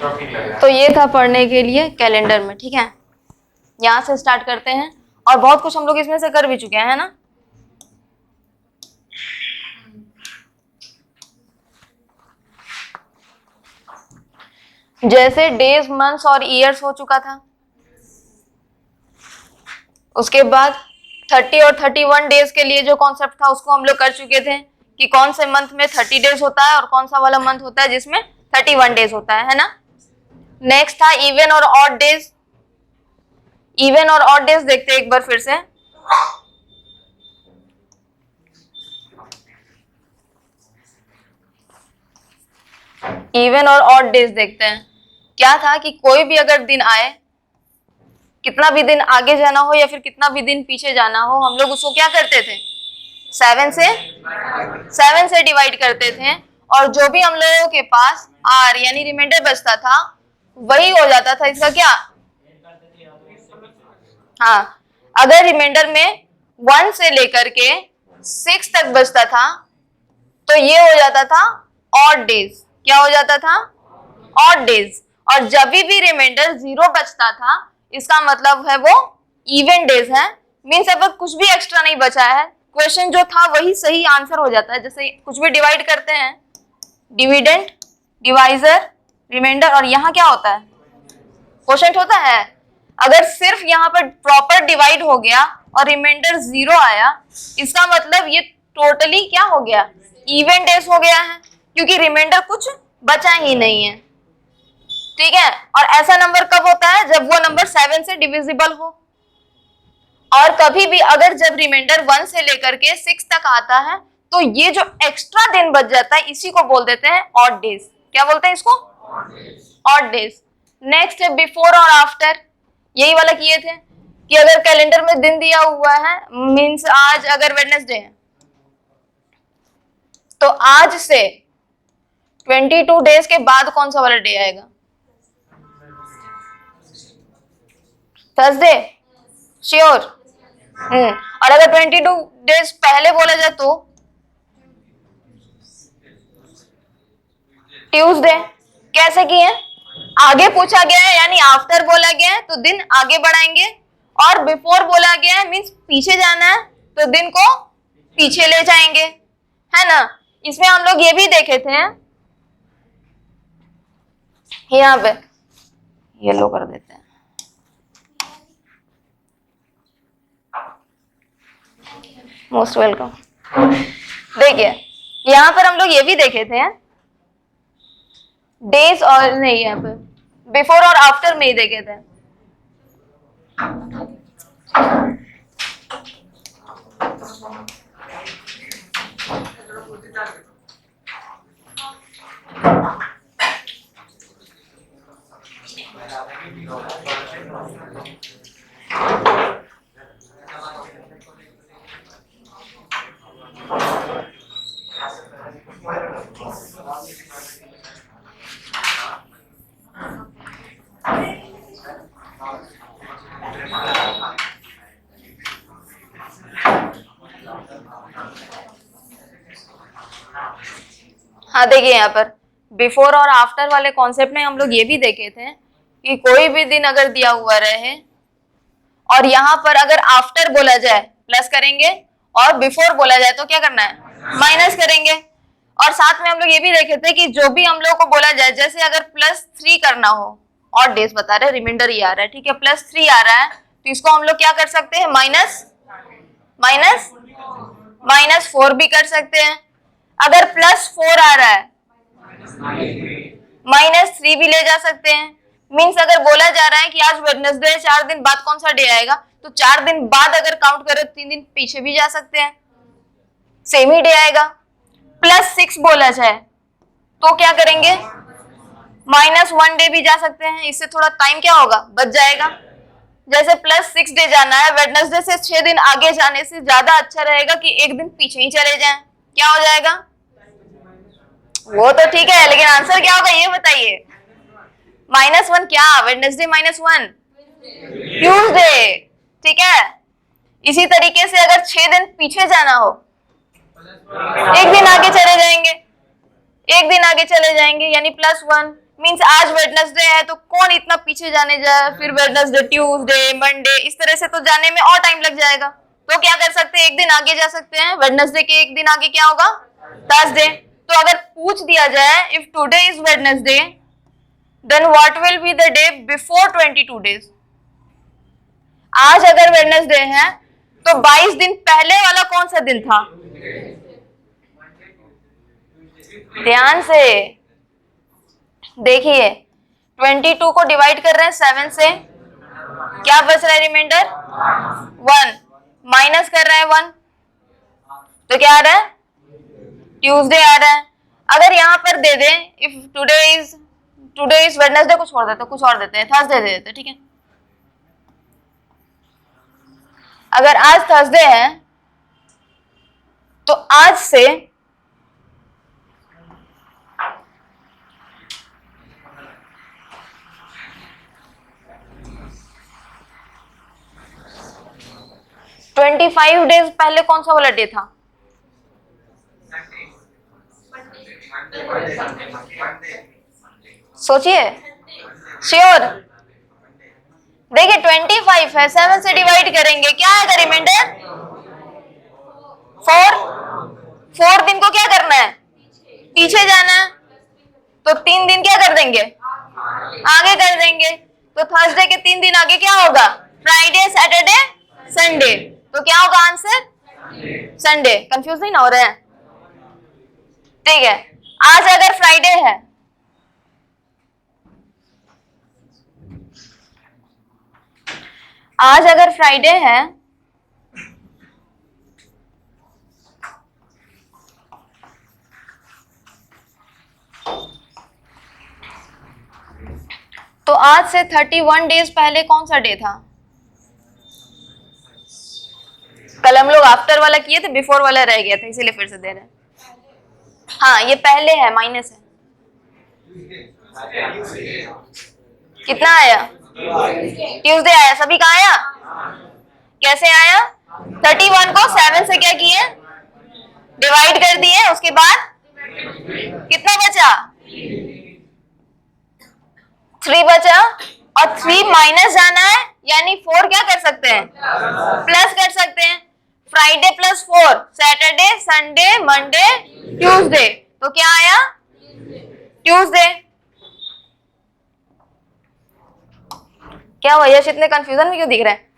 तो ये था पढ़ने के लिए कैलेंडर में, ठीक है। यहाँ से स्टार्ट करते हैं और बहुत कुछ हम लोग इसमें से कर भी चुके हैं, है ना। जैसे डेज, मंथ्स और ईयर्स हो चुका था। उसके बाद 30 और 31 डेज के लिए जो कॉन्सेप्ट था उसको हम लोग कर चुके थे कि कौन से मंथ में 30 डेज होता है और कौन सा वाला मंथ होता है जिसमें 31 डेज होता है ना। नेक्स्ट था इवन और ऑड डेज। इवन और ऑड डेज देखते हैं एक बार फिर से। इवन और ऑड डेज देखते हैं। क्या था कि कोई भी अगर दिन आए, कितना भी दिन आगे जाना हो या फिर कितना भी दिन पीछे जाना हो, हम लोग उसको क्या करते थे, 7 से डिवाइड करते थे और जो भी हम लोगों के पास आर यानी रिमाइंडर बचता था वही हो जाता था इसका क्या। हाँ, अगर रिमाइंडर में 1 से लेकर के 6 तक बचता था तो ये हो जाता था ऑड डेज। क्या हो जाता था, ऑड डेज। और जब भी रिमाइंडर 0 बचता था इसका मतलब है वो इवन डेज है। मीन्स अगर कुछ भी एक्स्ट्रा नहीं बचा है, क्वेश्चन जो था वही सही आंसर हो जाता है। जैसे कुछ भी डिवाइड करते हैं, डिविडेंड, डिवाइजर, रिमाइंडर, और यहाँ क्या होता है, क्वोशंट होता है। अगर सिर्फ यहाँ पर प्रॉपर डिवाइड हो गया और रिमाइंडर 0 आया, इसका मतलब ये टोटली क्या हो गया, इवन डेज हो गया है, क्योंकि रिमाइंडर कुछ बचा ही नहीं है। ठीक है। और ऐसा नंबर कब होता है, जब वो नंबर 7 से डिविजिबल हो। और कभी भी अगर जब रिमाइंडर 1 से लेकर के 6 तक आता है तो ये जो एक्स्ट्रा दिन बच जाता है इसी को बोल देते हैं ऑड डेज। क्या बोलते हैं इसको, ऑड डेज। नेक्स्ट है बिफोर और आफ्टर। यही वाला किए थे कि अगर कैलेंडर में दिन दिया हुआ है, मीन्स आज अगर वेडनेसडे है तो आज से 22 डेज के बाद कौन सा वाला डे आएगा, थर्सडे, श्योर। और अगर 22 डेज पहले बोला जाए तो ट्यूसडे। कैसे किए, आगे पूछा गया है यानी आफ्टर बोला गया है तो दिन आगे बढ़ाएंगे, और बिफोर बोला गया है मीन्स पीछे जाना है तो दिन को पीछे ले जाएंगे, है ना। इसमें हम लोग ये भी देखे थे, यहाँ पे येलो कर देते हैं, मोस्ट वेलकम। देखिए यहाँ पर हम लोग ये भी देखे थे डेज, और नहीं यहाँ पे बिफोर और आफ्टर में ही देखे थे। हाँ देखिए यहाँ पर बिफोर और आफ्टर वाले कॉन्सेप्ट में हम लोग ये भी देखे थे कि कोई भी दिन अगर दिया हुआ रहे और यहाँ पर अगर आफ्टर बोला जाए प्लस करेंगे और बिफोर बोला जाए तो क्या करना है, माइनस करेंगे। और साथ में हम लोग ये भी देखे थे कि जो भी हम लोग को बोला जाए, जैसे अगर +3 करना हो, और डेज बता रहे, रिमाइंडर ही आ रहा है, ठीक है, +3 आ रहा है तो इसको हम लोग क्या कर सकते हैं, -4 भी कर सकते हैं। अगर +4 आ रहा है -3 भी ले जा सकते हैं। मीन्स अगर बोला जा रहा है कि आज वेडनेसडे है, 4 दिन बाद कौन सा डे आएगा, तो 4 दिन बाद अगर काउंट करें 3 दिन पीछे भी जा सकते हैं, सेम ही डे आएगा। +6 बोला जाए तो क्या करेंगे, -1 डे भी जा सकते हैं, इससे थोड़ा टाइम क्या होगा, बच जाएगा। जैसे +6 डे जाना है, वेडनेसडे से 6 दिन आगे जाने से ज्यादा अच्छा रहेगा कि एक दिन पीछे ही चले जाएं। क्या हो जाएगा, वो तो ठीक है, लेकिन आंसर क्या होगा ये बताइए। -1 क्या, वेडनेसडे -1 ट्यूसडे, ठीक है। इसी तरीके से अगर 6 दिन पीछे जाना हो, एक दिन आगे चले जाएंगे, यानी +1, मीन्स आज वेडनेसडे है तो कौन इतना पीछे जाने जाए, फिर वेडनेसडे, ट्यूसडे, मंडे, इस तरह से तो जाने में और टाइम लग जाएगा। तो क्या कर सकते हैं, एक दिन आगे जा सकते हैं। वेडनेसडे के एक दिन आगे क्या होगा, थर्सडे। तो अगर पूछ दिया जाए if today is Wednesday then what will be the day before 22 days. आज अगर वेडनेसडे है तो 22 दिन पहले वाला कौन सा दिन था? ध्यान से देखिए, 22 को डिवाइड कर रहे हैं 7 से, क्या बच रहा है रिमाइंडर? 1। माइनस कर रहे हैं 1 तो क्या आ रहा है, ट्यूसडे आ रहा है। अगर यहां पर दे दें इफ टुडे इज वेडनेसडे को छोड़ देते, कुछ और देते हैं, थर्सडे दे देते, ठीक है। अगर आज थर्सडे है तो आज से ट्वेंटी 25 डेज पहले कौन सा वाला डे था? सोचिए, श्योर। देखिए 25 है, 7 से डिवाइड करेंगे, क्या आएगा रिमाइंडर? 4 दिन को क्या करना है, पीछे जाना है, तो 3 दिन क्या कर देंगे, आगे कर देंगे। तो थर्सडे के 3 दिन आगे क्या होगा, फ्राइडे, सैटरडे, संडे। तो क्या होगा आंसर, संडे। कंफ्यूज नहीं ना हो रहे हैं? ठीक है, आज अगर फ्राइडे है तो आज से 31 डेज पहले कौन सा डे था? कल हम लोग आफ्टर वाला किए थे, बिफोर वाला रह गया था, इसीलिए फिर से दे रहे हैं। हाँ ये पहले है, माइनस है। कितना आया, ट्यूसडे आया। सभी का आया, कैसे आया? 31 को 7 से क्या किए, डिवाइड कर दिए, उसके बाद कितना बचा, 3 बचा, और 3 माइनस जाना है, यानी 4 क्या कर सकते हैं, प्लस कर सकते हैं। Friday plus 4, Saturday, Sunday, Monday, Tuesday. तो क्या आया, ट्यूसडे। क्या हुआ यश, इतने कंफ्यूजन में क्यों दिख रहे हैं?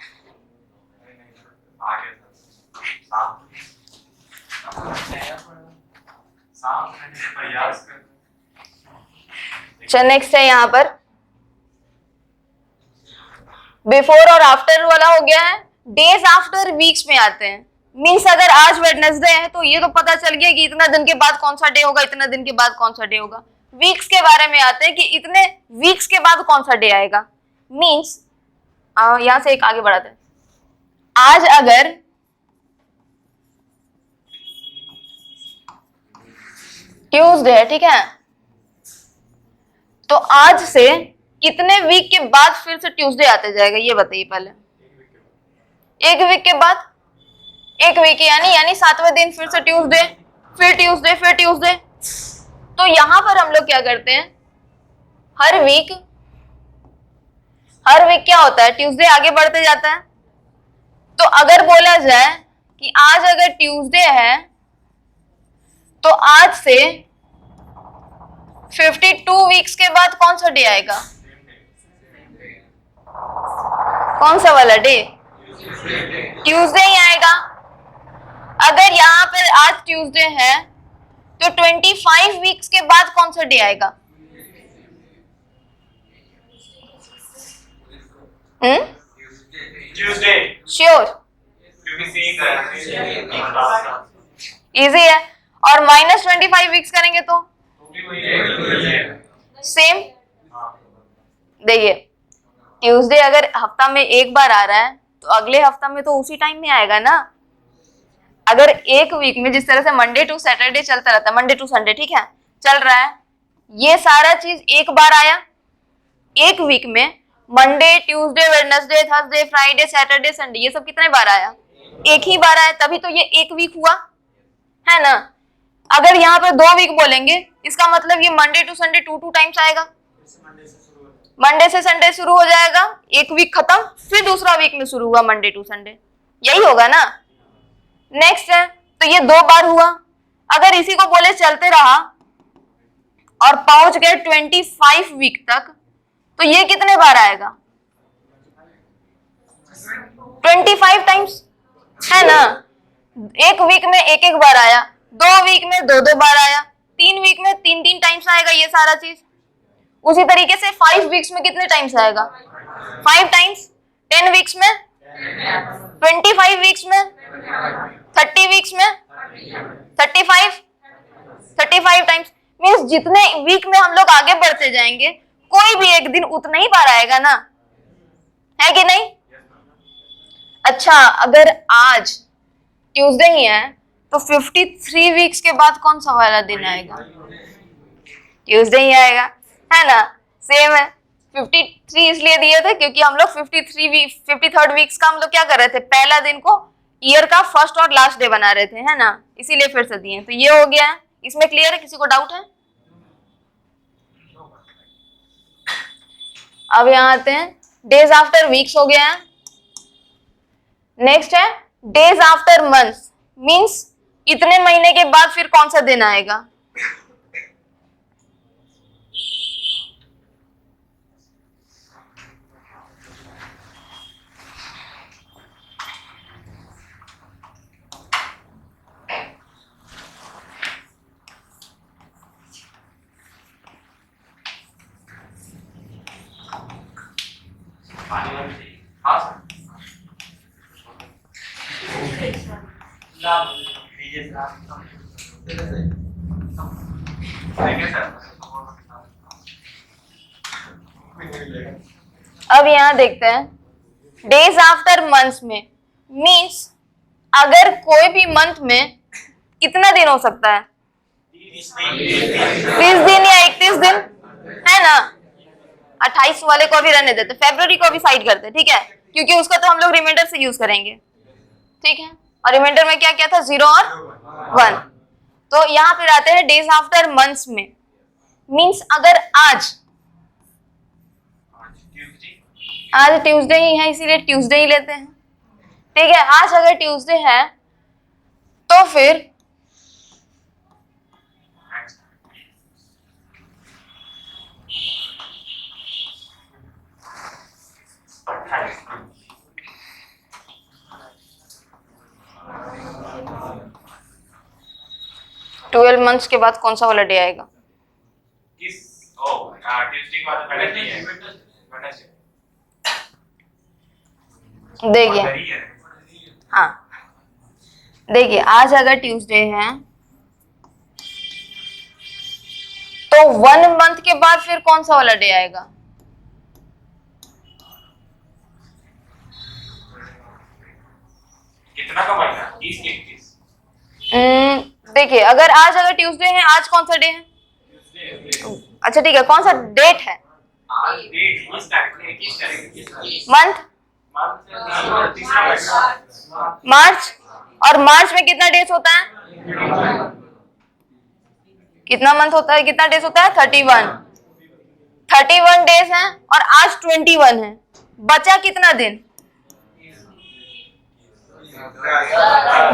चल नेक्स्ट है यहाँ पर, बिफोर और आफ्टर वाला हो गया है। डेज आफ्टर वीक्स में आते हैं। मीन्स अगर आज वेडनेसडे है तो ये तो पता चल गया कि इतना दिन के बाद कौन सा डे होगा, इतना दिन के बाद कौन सा डे होगा। वीक्स के बारे में आते हैं कि इतने वीक्स के बाद कौन सा डे आएगा। मीन्स यहां से एक आगे बढ़ाते हैं। आज अगर ट्यूसडे है, ठीक है, तो आज से कितने वीक के बाद फिर से ट्यूसडे आते जाएगा, ये बताइए पहले। एक वीक के बाद, एक वीक यानी 7वें दिन फिर से ट्यूसडे, फिर ट्यूसडे, फिर ट्यूसडे। तो यहां पर हम लोग क्या करते हैं, हर वीक क्या होता है, ट्यूसडे आगे बढ़ते जाता है। तो अगर बोला जाए कि आज अगर ट्यूसडे है तो आज से 52 वीक्स के बाद कौन सा डे आएगा, कौन सा वाला डे, ट्यूसडे ही आएगा। अगर यहाँ पर आज ट्यूसडे है तो 25 वीक्स के बाद कौन सा डे आएगा, ट्यूसडे। श्योर, इजी है। और -25 वीक्स करेंगे तो सेम। देखिए ट्यूसडे अगर हफ्ता में एक बार आ रहा है तो अगले हफ्ता में तो उसी टाइम में आएगा ना। अगर एक वीक में जिस तरह से मंडे टू सैटरडे चलता रहता है, मंडे टू संडे, ठीक है, चल रहा है, ये सारा चीज एक बार आया एक वीक में। Monday, Tuesday, Wednesday, Thursday, Friday, Saturday, Sunday, ये सब कितने बार आया, एक ही बार आया, तभी तो ये एक वीक हुआ है ना। अगर यहाँ पर 2 वीक बोलेंगे इसका मतलब ये मंडे टू संडे 2 टाइम्स आएगा, मंडे से संडे शुरू हो जाएगा, एक वीक खत्म, फिर दूसरा वीक में शुरू हुआ मंडे टू संडे, यही होगा ना। नेक्स्ट है, तो ये 2 बार हुआ। अगर इसी को बोले चलते रहा और पहुंच गए 25 वीक तक, तो ये कितने बार आएगा? 25 टाइम्स, है ना। एक वीक में एक एक बार आया, 2 वीक में 2 बार आया, 3 वीक में 3 टाइम्स आएगा ये सारा चीज। उसी तरीके से 5 वीक्स में कितने टाइम्स आएगा? 5 टाइम्स। 10 वीक्स में, 25 वीक्स में, 30 वीक्स में, 35 टाइम्स। मीन्स जितने वीक में हम लोग आगे बढ़ते जाएंगे, कोई भी एक दिन उतना ही बार आएगा ना, है कि नहीं? अच्छा, अगर आज ट्यूसडे ही है तो 53 वीक्स के बाद कौन सा वाला दिन आएगा? ट्यूसडे ही आएगा, है ना। सेम है, 53 इसलिए दिए थे क्योंकि हम लोग 53rd वीक्स का हम लोग क्या कर रहे थे, पहला दिन को ईयर का फर्स्ट और लास्ट डे बना रहे थे, है ना, इसीलिए फिर से दिए। तो ये हो गया है, इसमें क्लियर है? किसी को डाउट है? अब यहाँ आते हैं, डेज आफ्टर वीक्स हो गया है। नेक्स्ट है डेज आफ्टर मंथ्स, मींस इतने महीने के बाद फिर कौन सा दिन आएगा? अब यहां देखते हैं, डेज आफ्टर मंथ्स में मीन्स अगर कोई भी मंथ में कितना दिन हो सकता है? 30 दिन या 31 दिन, है ना। 28 वाले को भी रहने देते, फेब्रुवरी को भी साइड करते, ठीक है, क्योंकि उसका तो हम लोग रिमाइंडर से यूज करेंगे, ठीक है। और रिमाइंडर में क्या क्या था? 0 और 1। तो यहां पे आते हैं डेज आफ्टर मंथ्स में, मीन्स अगर आज ट्यूसडे ही है इसीलिए ट्यूसडे ही लेते हैं, ठीक है। आज अगर ट्यूसडे है तो फिर ट्वेल्व मंथ्स के बाद कौन सा वाला डे आएगा? देखिए, हाँ देखिए, आज अगर ट्यूसडे है तो 1 मंथ के बाद फिर कौन सा वाला डे आएगा? कितना का महीना? 30 के 31। देखिए, अगर ट्यूसडे है, आज कौन सा डे है? अच्छा ठीक है, कौन सा डेट है? आज डेट 20 तारीख, मंथ मार्च। और मार्च में कितना डेज होता है? कितना मंथ होता है, कितना डेज होता है? 31 डेज हैं और आज 21 है, बचा कितना दिन?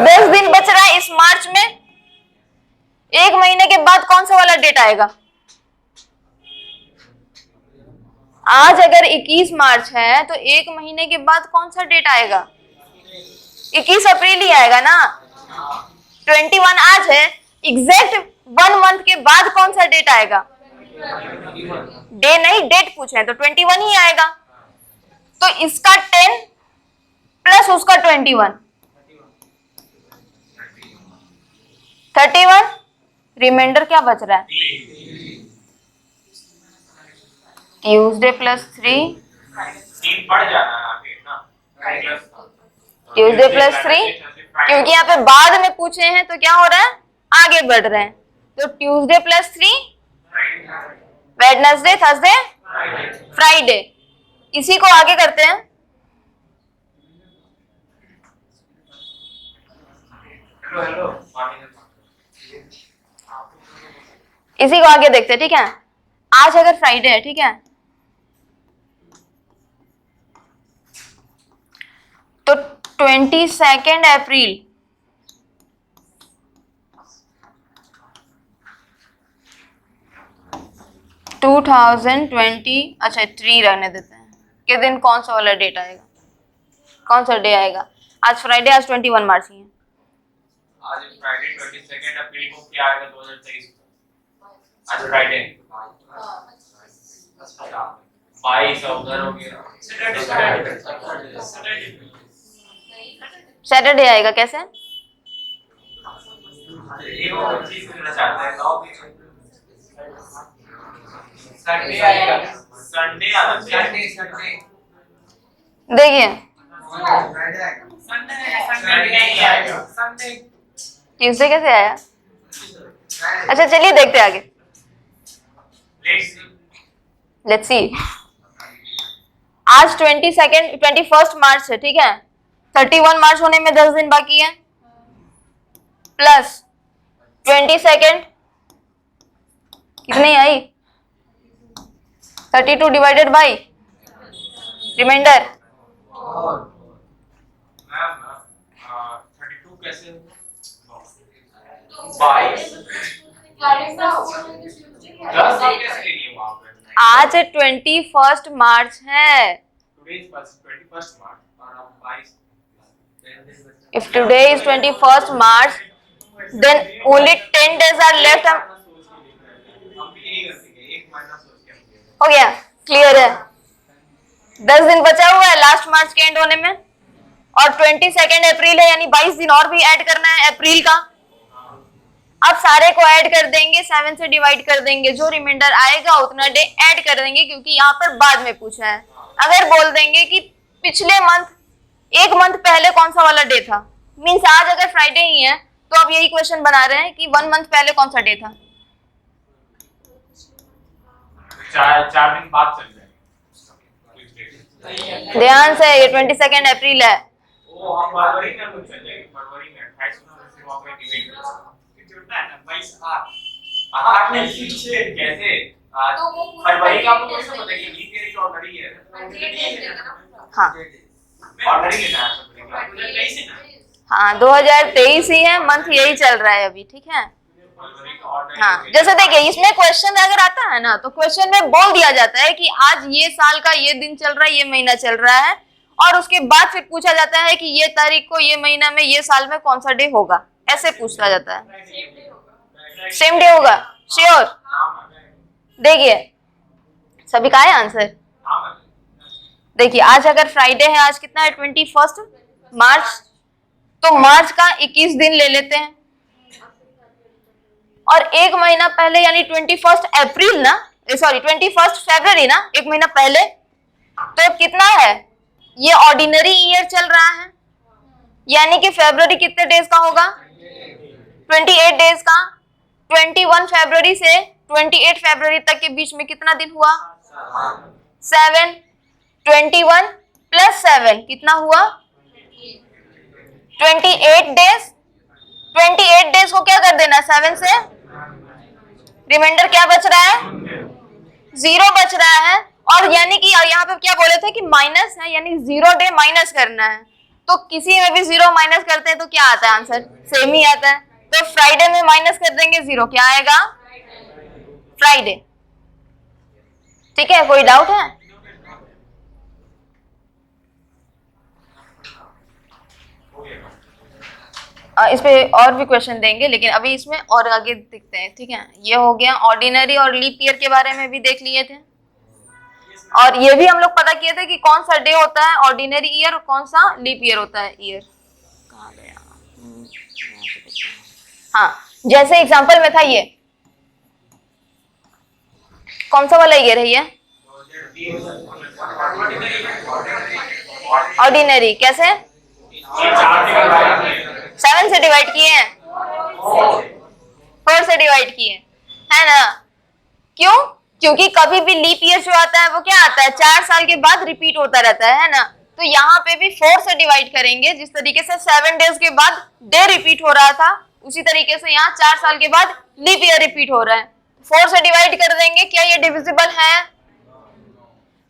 10 दिन बच रहा है इस मार्च में। एक महीने के बाद कौन सा वाला डेट आएगा? आज अगर 21 मार्च है तो एक महीने के बाद कौन सा डेट आएगा? 21 अप्रैल ही आएगा ना। 21 आज है, एग्जैक्ट 1 मंथ के बाद कौन सा डेट आएगा? डे नहीं, डेट पूछे हैं तो 21 ही आएगा। तो इसका 10 प्लस उसका 21, 31, रिमाइंडर क्या बच रहा है? ट्यूसडे प्लस 3, बढ़ जाना आगे ना, ट्यूसडे प्लस 3, क्योंकि यहाँ पे बाद में पूछे हैं तो क्या हो रहा है? आगे बढ़ रहे हैं। तो Tuesday plus 3, Wednesday, Thursday, Friday. इसी को आगे करते हैं, इसी को आगे देखते हैं, ठीक है। आज अगर फ्राइडे है, ठीक है, तो 22 अप्रैल 2020, अच्छा 3 रहने देते हैं, के दिन कौन सा वाला डेट आएगा, कौन सा डे आएगा? आज फ्राइडे, आज 21 मार्च ही है। आज फ्राइडे 22 अप्रैल को क्या आएगा 2023 को? आज फ्राइडे 22 उधर हो गया सैटरडे आएगा कैसे? ये वो चीज करना चाहता है संडे आएगा, संडे आएगा, संडे देखिए संडे आएगा, संडे ट्यूसडे कैसे आया? अच्छा चलिए देखते हैं आगे, लेट्स सी। आज 21 मार्च है, ठीक है, 31 मार्च होने में 10 दिन बाकी है, प्लस 22 कितनी आई? 32 डिवाइडेड बाई रिमाइंडर 32 कैसे 22 10 कैसे ले लिए वहां पे? आज 21 मार्च है। टुडे इज 21 मार्च और अब 22 If today is 21 March, then only 10 days are left. हम भी यही करते हैं, एक महीना सोच के हम हो गया, क्लियर है। 10 दिन बचा हुआ है लास्ट मार्च के एंड होने में, और 22 अप्रैल है, यानी 22 दिन और भी ऐड करना है अप्रैल का। अब सारे को ऐड कर देंगे, 7 से डिवाइड कर देंगे, जो रिमाइंडर आएगा उतना डे ऐड कर देंगे, क्योंकि यहाँ पर बाद में पूछा है। अगर बोल देंगे कि पिछले मंथ, एक मंथ पहले कौन सा वाला डे था, मीन्स आज अगर फ्राइडे ही है तो अब यही क्वेश्चन बना रहे हैं कि 1 मंथ पहले कौन सा डे था। 4 दिन बाद चल जाएगा। ध्यान से, ये 22 अप्रैल है। वो हम फरवरी में कुछ चल जाएगा, फरवरी में 28 को फिर वहां पे डिबेट कितने होता है ना 22 8 में पीछे कैसे फरवरी का आपको कैसे पता कि लीप ईयर ऑलरेडी है? हाँ ऑलरेडी है ना फरवरी का 23 है ना? हाँ 2023 ही है, मंथ यही चल रहा है अभी, ठीक है। फरवरी का ऑलरेडी हाँ जैसे देखिए, इसमें क्वेश्चन अगर आता है ना, तो क्वेश्चन में बोल दिया जाता है कि आज ये साल का ये दिन चल रहा है, ये महीना चल रहा है, और उसके बाद फिर पूछा जाता है कि ये तारीख को, ये महीना में, ये साल में कौन सा डे होगा, ऐसे पूछा जाता है। सेम डे होगा, श्योर। देखिए सभी का है आंसर। देखिए आज अगर फ्राइडे है, आज कितना है 21 मार्च, तो मार्च का 21 दिन ले लेते हैं, और एक महीना पहले यानी 21 अप्रैल ना, सॉरी 21 फरवरी ना, एक महीना पहले, तो कितना है, ये ऑर्डिनरी ईयर चल रहा है, यानी कि फरवरी कितने डेज का होगा, 28 डेज का। 21 फरवरी से 28 फरवरी तक के बीच में कितना दिन हुआ, 7। 21 प्लस 7 कितना हुआ, 28 डेज। 28 डेज को क्या कर देना, 7 से, रिमाइंडर क्या बच रहा है, 0 बच रहा है। और यानी कि यहाँ पे क्या बोले थे कि माइनस है, यानी 0 डे माइनस करना है, तो किसी में भी 0 माइनस करते हैं तो क्या आता है, आंसर सेम ही आता है। तो फ्राइडे में माइनस कर देंगे 0, क्या आएगा, फ्राइडे। ठीक है, कोई डाउट है? इस पे और भी क्वेश्चन देंगे, लेकिन अभी इसमें और आगे देखते हैं। ठीक है, ये हो गया ऑर्डिनरी और लीप ईयर के बारे में भी देख लिए थे, और ये भी हम लोग पता किए थे कि कौन सा डे होता है ऑर्डिनरी ईयर और कौन सा लीप ईयर होता है। ईयर कहाँ गया? हाँ, जैसे एग्जांपल में था, ये कौन सा वाला ईयर है, ये ऑर्डिनरी। कैसे? 7 से डिवाइड किए हैं, 4 से डिवाइड किए, है ना? क्यों? क्योंकि कभी भी लीप ईयर जो आता है वो क्या आता है, 4 साल के बाद रिपीट होता रहता है ना? तो यहाँ पे भी 4 से डिवाइड करेंगे। जिस तरीके से 7 डेज के बाद डे रिपीट हो रहा था, उसी तरीके से यहाँ 4 साल के बाद लीप ईयर रिपीट हो रहा है। 4 से डिवाइड कर देंगे, क्या ये डिविजिबल है?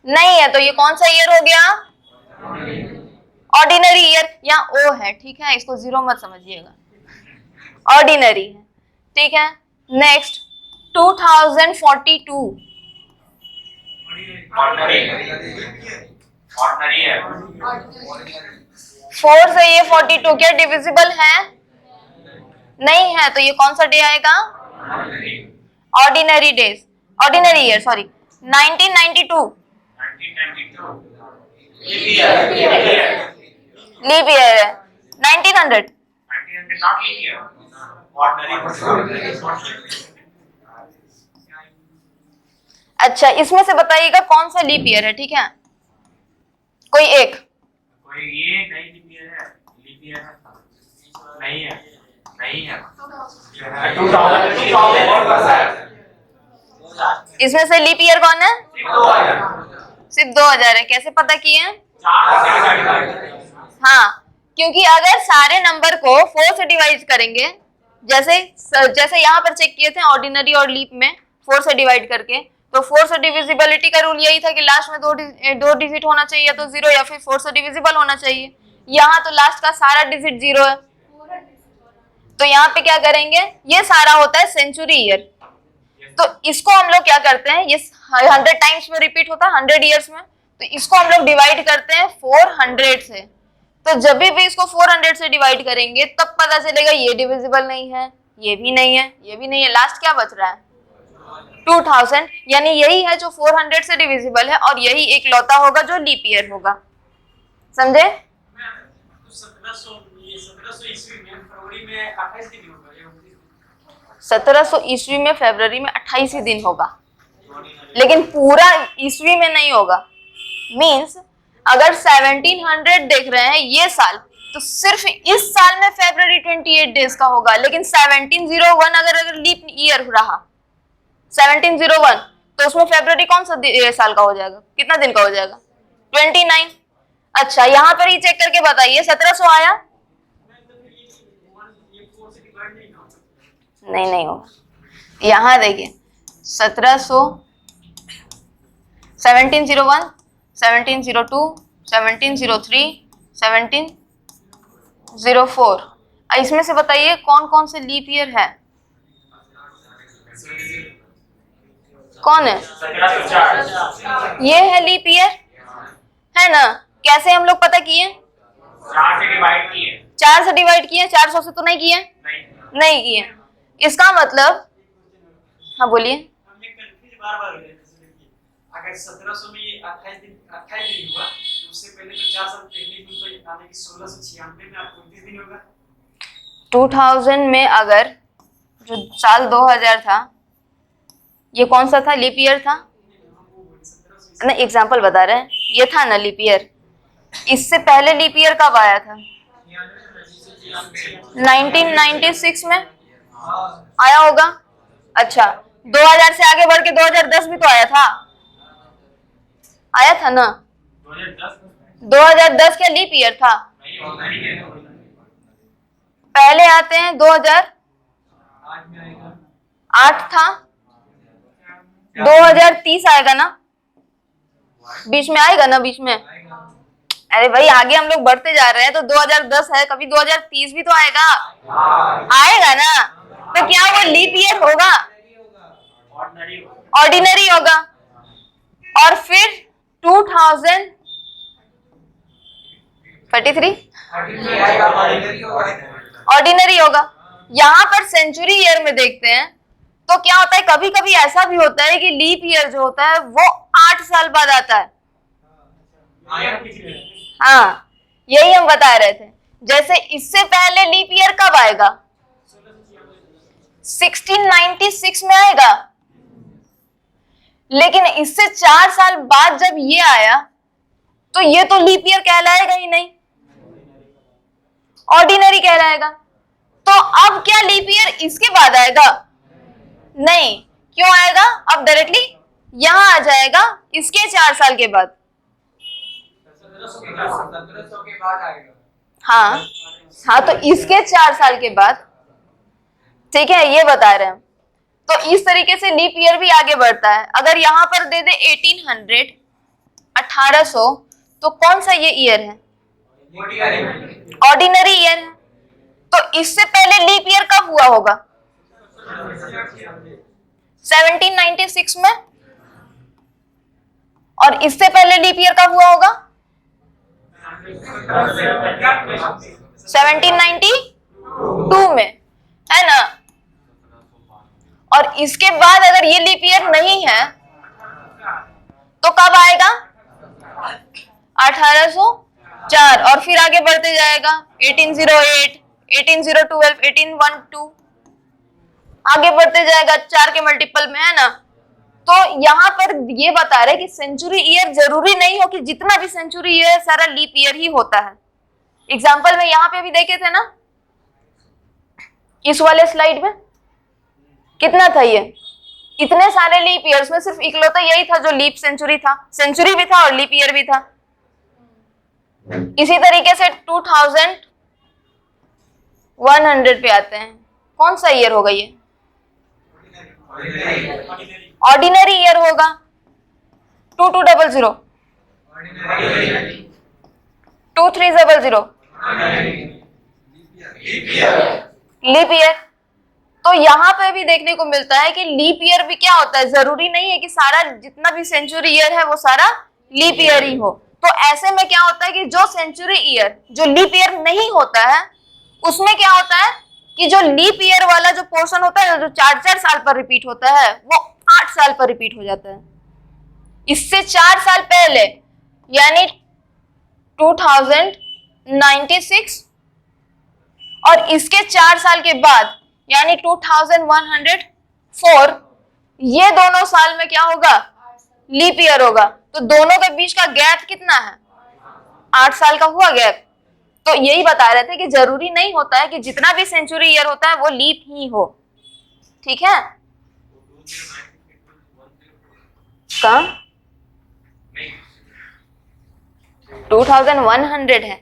नहीं है, तो ये कौन सा ईयर हो गया? Ordinary year. यहाँ ओ है, ठीक है, इसको जीरो मत समझिएगा, ऑर्डिनरी है, ठीक है। नेक्स्ट 2042, ऑर्डिनरी है। 4 से ये 42 क्या डिविजिबल है? नहीं है, तो ये कौन सा डे आएगा? Ordinary days, ordinary year, sorry. 1992 leap year है। 1900 अच्छा, इसमें से बताइएगा कौन सा लीप ईयर है, ठीक है, कोई एक। कोई ये नहीं लीप ईयर है, लीप ईयर है नहीं है, नहीं है। इसमें से लीप ईयर कौन है? सिर्फ 2000 है। कैसे पता किए? हाँ, क्योंकि अगर सारे नंबर को 4 से डिवाइड करेंगे, जैसे जैसे यहाँ पर चेक किए थे ऑर्डिनरी और लीप में 4 से डिवाइड करके, तो 4 से डिविजिबिलिटी का रूल यही था कि लास्ट में दो डिजिट होना चाहिए, या तो 0 या फिर 4 से डिविजिबल होना चाहिए। यहाँ तो लास्ट का सारा डिजिट 0 है, तो यहाँ पे क्या करेंगे, ये सारा होता है सेंचुरी ईयर, तो इसको हम लोग क्या करते हैं, ये 100 टाइम्स में रिपीट होता है 100 ईयर्स में, तो इसको हम लोग डिवाइड करते हैं 400 से। तो जब भी इसको 400 से डिवाइड करेंगे तब पता चलेगा ये डिविजिबल नहीं है, ये भी नहीं है, ये भी नहीं है, लास्ट क्या बच रहा है? 2000। यानी यही है जो 400 से डिविजिबल है, और यही एक लौता होगा जो लीप ईयर होगा। समझे? 1700 ईस्वी में फरवरी में 28 दिन होगा, 1700 ईस्वी में फरवरी में 28 ही दिन होगा, लेकिन पूरा ईस्वी में नहीं होगा। मींस अगर 1700 देख रहे हैं ये साल, तो सिर्फ इस साल में फरवरी 28 डेज का होगा, लेकिन 1701 अगर लीप ईयर रहा 1701, तो उसमें फरवरी कौन सा साल का हो जाएगा, कितना दिन का हो जाएगा? 29। अच्छा, यहाँ पर ही चेक करके बताइए 1700 आया? नहीं होगा। यहाँ देखिए 1700, 1701, 1702, 1703, 1704, इसमें से बताइए कौन कौन से लीप ईयर है? कौन है? 1704 ये है लीप ईयर, है ना? कैसे हम लोग पता किए? 4 से डिवाइड किए। 4 से डिवाइड किए, 400 से तो नहीं किए? नहीं किए। इसका मतलब, हाँ बोलिए। हमने कंफ्यूज बार-बार हो जाते हैं, अगर 1700 में ये 28 दिन हुआ, तो उससे पहले तो 4 साल पहले ही तो यानी कि 1696 में आपको 29 दिन होगा। 2000 में अगर जो साल 2000 था, ये कौन सा था, लीप ईयर था ना? एग्जांपल बता रहे हैं, ये था ना लीप ईयर। इससे पहले लीप ईयर कब आया था? 1996 में आया होगा। अच्छा, 2000 से आगे बढ़ के 2010 भी तो आया था ना? 2010 क्या लीप ईयर था? पहले आते हैं 2008 था, 2030 आएगा ना, बीच में आएगा ना, बीच में। अरे भाई, आगे हम लोग बढ़ते जा रहे हैं, तो 2010 है, कभी 2030 भी तो आएगा ना, तो क्या वो लीप ईयर होगा? ऑर्डिनरी होगा। और फिर 2033 ऑर्डिनरी होगा। यहाँ पर सेंचुरी ईयर में देखते हैं तो क्या होता है, कभी कभी ऐसा भी होता है कि लीप ईयर जो होता है वो 8 साल बाद आता है। हाँ, यही हम बता रहे थे। जैसे इससे पहले लीप ईयर कब आएगा? 1696 में आएगा, लेकिन इससे 4 साल बाद जब ये आया तो ये तो लीप ईयर कहलाएगा ही नहीं, ऑर्डिनरी कहलाएगा। तो अब क्या लीप ईयर इसके बाद आएगा? नहीं। क्यों आएगा? अब डायरेक्टली यहां आ जाएगा इसके 4 साल के बाद। 1700 के बाद आएगा। हाँ, तो इसके 4 साल के बाद, ठीक है, ये बता रहे हैं। तो इस तरीके से लीप ईयर भी आगे बढ़ता है। अगर यहाँ पर दे दे 1800 1800, तो कौन सा ये ईयर है? ऑर्डिनरी ईयर है। तो इससे पहले लीप ईयर कब हुआ होगा? 1796 में। और इससे पहले लीप ईयर कब हुआ होगा? 1792 में, है ना। और इसके बाद अगर ये लीप ईयर नहीं है तो कब आएगा? 1804। और फिर आगे बढ़ते जाएगा 1808, 1812, 1812, आगे बढ़ते जाएगा 4 के मल्टीपल में, है ना। तो यहाँ पर ये बता रहे कि सेंचुरी ईयर जरूरी नहीं हो कि जितना भी सेंचुरी ईयर सारा लीप ईयर ही होता है। एग्जाम्पल में यहाँ पे भी देखे थे ना, इस वाले स्लाइड में कितना था ये? इतने सारे लीप ईयर्स में सिर्फ इकलौता यही था जो लीप सेंचुरी था। सेंचुरी भी था और लीप ईयर भी था। इसी तरीके से 2100 पे आते हैं। कौन सा ईयर होगा ये? ऑर्डिनरी ईयर होगा। 2200, 2300, लीप ईयर। तो यहाँ पे भी देखने को मिलता है कि लीप ईयर भी क्या होता है, जरूरी नहीं है कि सारा जितना भी सेंचुरी ईयर है वो सारा लीप ईयर ही हो। तो ऐसे में क्या होता है कि जो सेंचुरी ईयर जो लीप ईयर नहीं होता है उसमें क्या होता है कि जो लीप ईयर वाला जो पोर्शन होता है जो 4-4 साल पर रिपीट होता है वो 8 साल पर रिपीट हो जाता है। इससे 4 साल पहले यानी 2096 और इसके 4 साल के बाद यानी 2104, ये दोनों साल में क्या होगा? लीप ईयर होगा। तो दोनों के बीच का गैप कितना है? 8 साल का हुआ गैप। तो यही बता रहे थे कि जरूरी नहीं होता है कि जितना भी सेंचुरी ईयर होता है वो लीप ही हो। ठीक है। कहाँ? 2100 है।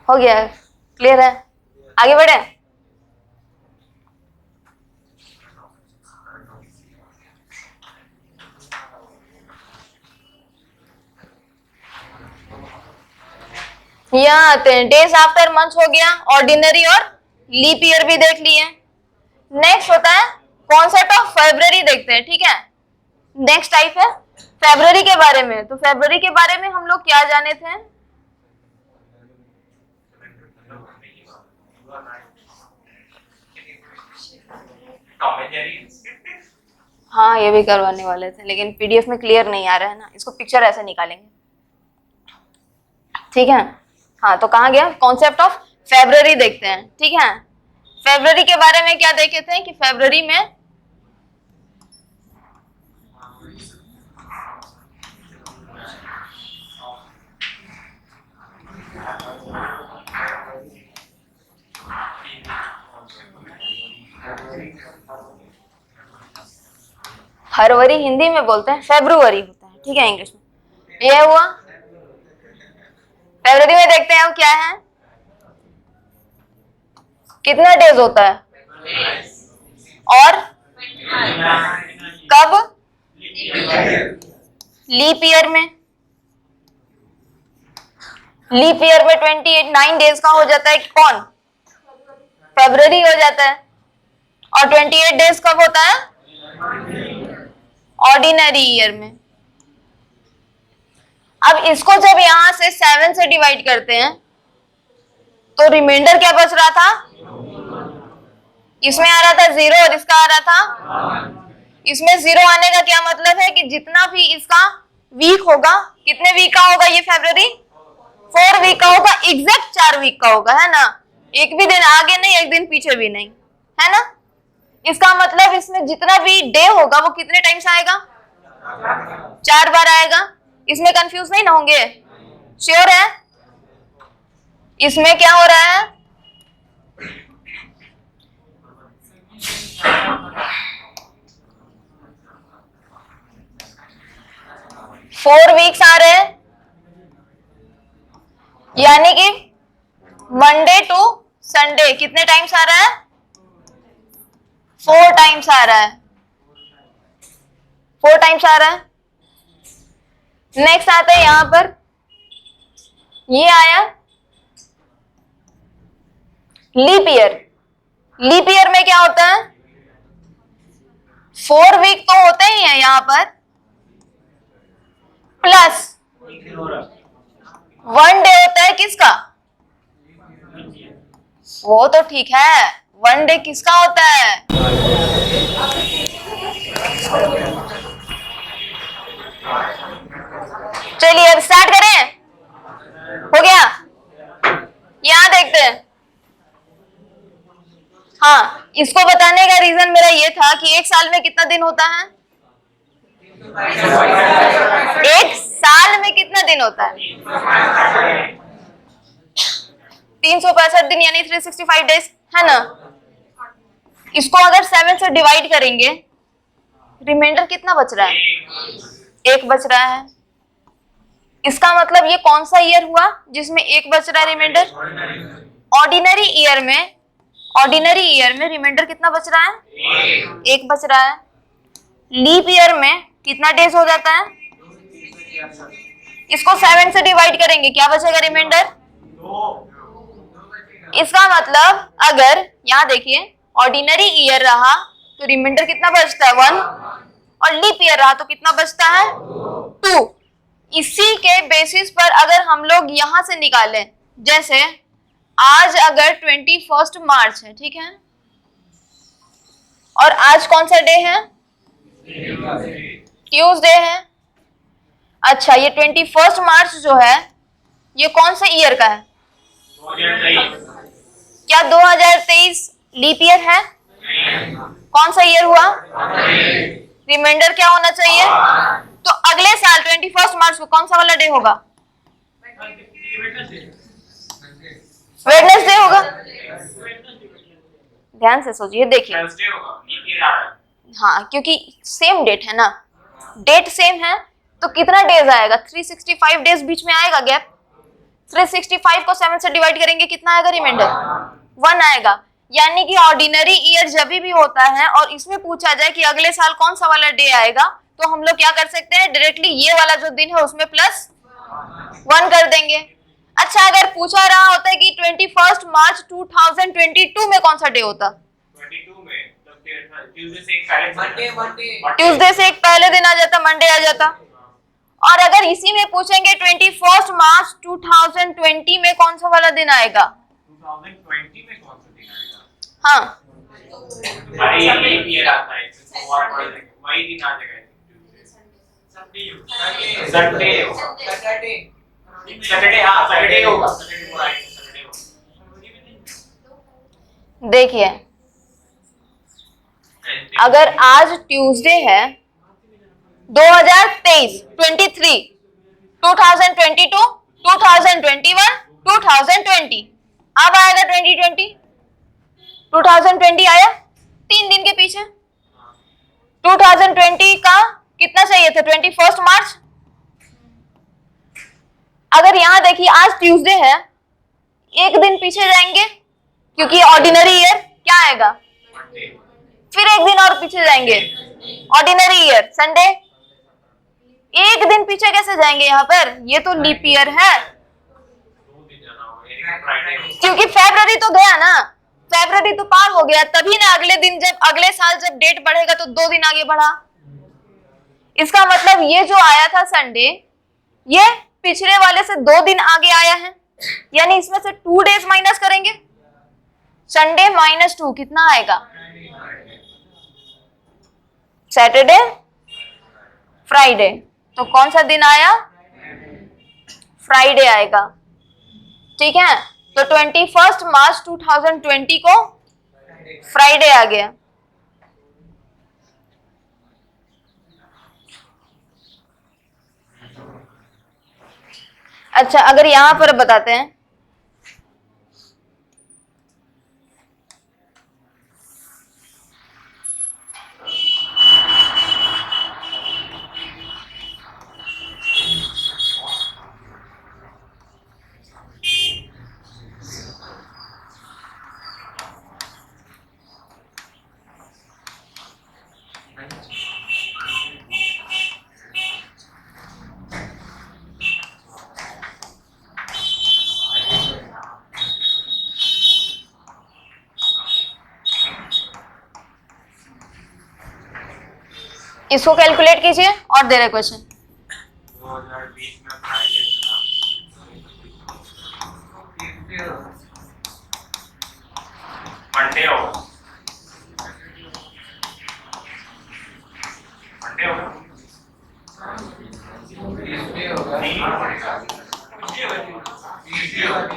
हो गया, क्लियर है। आगे बढ़े। यहाँ आते हैं, डेज आफ्टर मंथ हो गया, ऑर्डिनरी और लीप ईयर भी देख लिए। नेक्स्ट होता है कॉन्सेप्ट ऑफ फेब्रुअरी, देखते हैं। ठीक है, नेक्स्ट टाइप है फेब्रुअरी के बारे में। तो फेब्रुअरी के बारे में हम लोग क्या जाने थे? हाँ, ये भी करवाने वाले थे लेकिन पीडीएफ में क्लियर नहीं आ रहा है ना, इसको पिक्चर ऐसे निकालेंगे। ठीक है। हाँ, तो कहाँ गया? कॉन्सेप्ट ऑफ फेब्रुअरी देखते हैं। ठीक है, फेब्रुअरी के बारे में क्या देखे थे कि फेब्रुअरी में फरवरी हिंदी में बोलते हैं, फेब्रुअरी होता है। ठीक है, इंग्लिश में ये हुआ। फेब्रुअरी में देखते हैं वो क्या है, कितना डेज होता है और कब? लीप ईयर में। लीप ईयर में 29 डेज का हो जाता है कौन? फेब्रुअरी हो जाता है। और 28 डेज कब होता है? ऑर्डिनरी ईयर में। अब इसको जब यहां से 7 से डिवाइड करते हैं तो रिमाइंडर क्या बच रहा था? इसमें आ रहा था 0 और इसका आ रहा था। इसमें 0 आने का क्या मतलब है कि जितना भी इसका वीक होगा, कितने वीक का होगा ये फेब्रुअरी? 4 वीक का होगा, एग्जैक्ट 4 वीक का होगा, है ना। एक भी दिन आगे नहीं, एक दिन पीछे भी नहीं, है ना। इसका मतलब इसमें जितना भी डे होगा वो कितने टाइम्स आएगा? 4 बार आएगा। इसमें कंफ्यूज नहीं ना होंगे? श्योर है? इसमें क्या हो रहा है? 4 वीक्स आ रहे हैं, यानी कि मंडे टू संडे कितने टाइम्स आ रहा है? 4 टाइम्स आ रहा है, 4 टाइम्स आ रहा है। नेक्स्ट आता है यहां पर, ये आया लीप ईयर। लीप ईयर में क्या होता है? 4 वीक तो होते ही हैं यहां पर, प्लस 1 डे होता है किसका? वो तो ठीक है, 1 डे किसका होता है? चलिए अब स्टार्ट करें, हो गया? यहां देखते हैं। हाँ, इसको बताने का रीजन मेरा ये था कि एक साल में कितना दिन होता है? एक साल में कितना दिन होता है? 365 दिन यानी 365 डेज, है ना? इसको अगर 7 से डिवाइड करेंगे, रिमाइंडर कितना बच रहा है? 1 बच रहा है। इसका मतलब ये कौन सा ईयर हुआ जिसमें 1 बच रहा है रिमाइंडर? ऑर्डिनरी ईयर में रिमाइंडर कितना बच रहा है? 1 बच रहा है। लीप ईयर में कितना डेज हो जाता है? इसको 7 से डिवाइड करेंगे, क्या बचेगा रिमाइंडर? इसका मतलब अगर यहाँ देखिए ऑर्डिनरी ईयर रहा तो रिमाइंडर कितना बचता है? 1, और लीप ईयर रहा तो कितना बचता है? 2। इसी के बेसिस पर अगर हम लोग यहां से निकालें, जैसे आज अगर 21 मार्च है, ठीक है, और आज कौन सा डे है? ट्यूसडे है। अच्छा, ये 21 मार्च जो है ये कौन से ईयर का है? क्या 2023 लीप ईयर है? कौन सा ईयर हुआ? रिमाइंडर क्या होना चाहिए? तो अगले साल 21 मार्च को कौन सा वाला डे होगा? वेडनेसडे होगा। ध्यान से सोचिए, देखिए, हाँ, क्योंकि सेम डेट है ना, डेट सेम है तो कितना डेज आएगा? 365 डेज बीच में आएगा गैप। 365 को 7 से डिवाइड करेंगे, कितना आएगा रिमाइंडर? 1 आएगा। यानी कि ऑर्डिनरी ईयर जब भी होता है और इसमें पूछा जाए कि अगले साल कौन सा वाला डे आएगा, तो हम लोग क्या कर सकते हैं? डायरेक्टली ये वाला जो दिन है उसमें प्लस 1 कर देंगे। अच्छा, अगर पूछा रहा होता है कि 21 मार्च 2022 में कौन सा डे होता? 22 में ट्यूसडे से एक पहले ट्यूसडे से एक पहले दिन आ जाता, मंडे आ जाता। और अगर इसी में पूछेंगे 21 मार्च 2020 में कौन सा वाला दिन आएगा? 2020 में कौन सा दिन आएगा? हाँ, वही ईयर आता है, वही दिन आ जाएगा। सैटरडे, हाँ सैटरडे होगा, सैटरडे होगा। देखिए, अगर आज ट्यूसडे है 2023, 2022, 2021, 2020, अब आएगा 2020। 2020 आया 3 दिन के पीछे। 2020 का कितना चाहिए था? 21 मार्च। अगर यहां देखिए आज ट्यूसडे है, 1 दिन पीछे जाएंगे क्योंकि ऑर्डिनरी ईयर क्या आएगा? फिर 1 दिन और पीछे जाएंगे, ऑर्डिनरी ईयर संडे। 1 दिन पीछे कैसे जाएंगे यहाँ पर? ये तो लीप ईयर है, क्योंकि फरवरी तो गया ना, फरवरी तो पार हो गया, तभी ना अगले दिन जब अगले साल जब डेट बढ़ेगा तो 2 दिन आगे बढ़ा। इसका मतलब ये जो आया था संडे, ये पिछले वाले से 2 दिन आगे आया है, यानी इसमें से 2 डेज माइनस करेंगे। संडे -2 कितना आएगा? Saturday, Friday. तो कौन सा दिन आया? फ्राइडे आएगा, ठीक है। तो 21 मार्च 2020 को फ्राइडे आ गया। अच्छा, अगर यहां पर बताते हैं इसको कैलकुलेट कीजिए और दे रहे क्वेश्चन। 2020 में फ्राइडे था, मंडे होगा, मंडे होगा, नहीं पड़ेगा,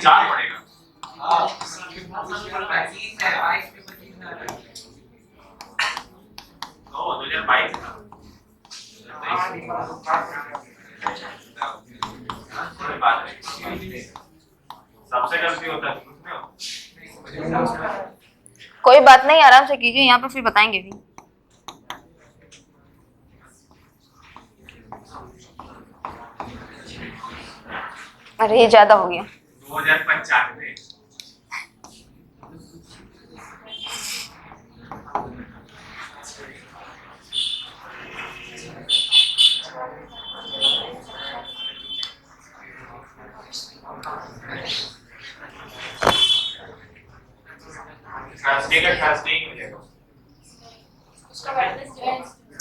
4 पड़ेगा। तो 2022 था, कोई बात नहीं, सबसे गलती होता है, समझते हो? कोई बात नहीं, आराम से कीजिए, यहाँ पे फिर बताएंगे भी। अरे ये ज्यादा हो गया। 2095 थर्सडे का थर्सडे ही मिलेगा।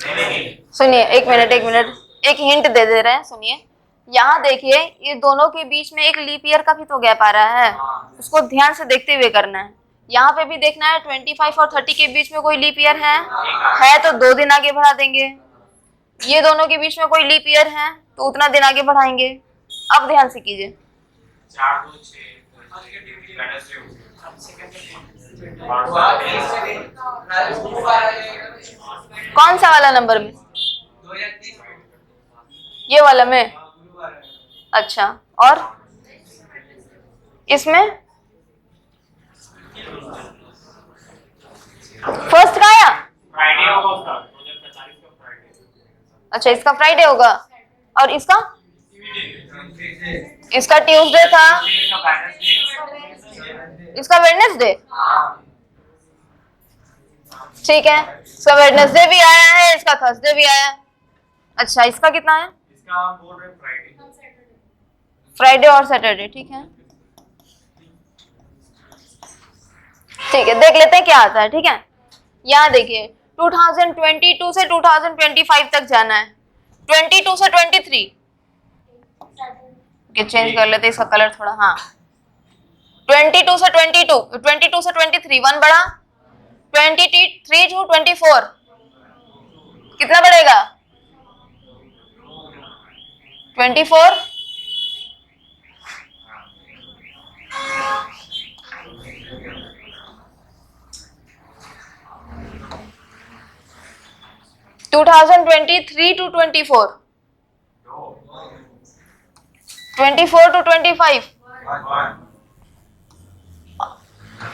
नहीं, सुनिए, एक मिनट, एक हिंट दे रहे हैं, सुनिए। यहाँ देखिए, ये दोनों के बीच में एक लीप ईयर का भी तो गैप आ रहा है, उसको ध्यान से देखते हुए करना है। यहाँ पे भी देखना है 25 और 30 के बीच में कोई लीप ईयर है तो 2 दिन आगे बढ़ा देंगे। ये दोनों के बीच में कोई लीप ईयर है तो उतना दिन आगे बढ़ाएंगे। अब ध्यान से कीजिए। 4 2 6 कौन सा वाला नंबर में? ये वाला में? अच्छा, और इसमें फर्स्ट का आया? फ्राइडे होगा उसका, 2045 का फ्राइडे। अच्छा, इसका फ्राइडे होगा, और इसका ट्यूसडे था, इसका वेडनेसडे। ठीक है, इसका वेडनेसडे भी आया है, इसका थर्सडे भी आया है। अच्छा, इसका कितना है? इसका हम बोल रहे हैं फ्राइडे और सैटरडे। ठीक है, देख लेते हैं क्या आता है। ठीक है, यहाँ देखिए 2022 से 2025 तक जाना है, 22 से 23। चेंज कर लेते हैं इसका कलर थोड़ा। हाँ, 22 से 23 1 बढ़ा, 23 to 24 कितना बढ़ेगा? 24। To 2023 to 24, 24 to 25।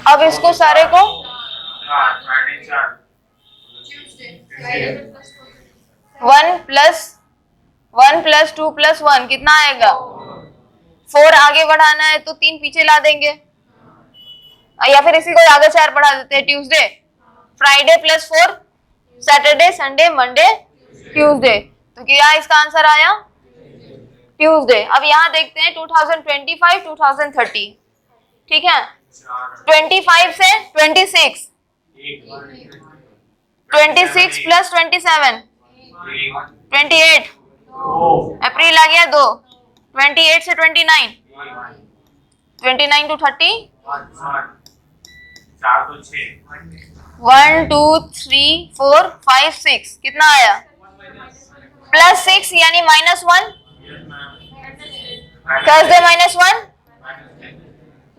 अब इसको सारे को फ्राइडे 4 1 + 2 + 1 कितना आएगा? 4 आगे बढ़ाना है तो 3 पीछे ला देंगे, या फिर इसी को आगे 4 बढ़ा देते हैं। Tuesday, Friday +4, Saturday, Sunday, Monday, Tuesday. तो क्या इसका आंसर आया? ट्यूसडे। अब यहाँ देखते हैं 2025 2030। ठीक है, 25 से 26, 26 + 27 28, अप्रैल आ गया 2, 28 से 29, 29 to 30, 4 2 6 1 2 3 4 5 6 कितना आया? +6 यानी -1, थर्सडे -1,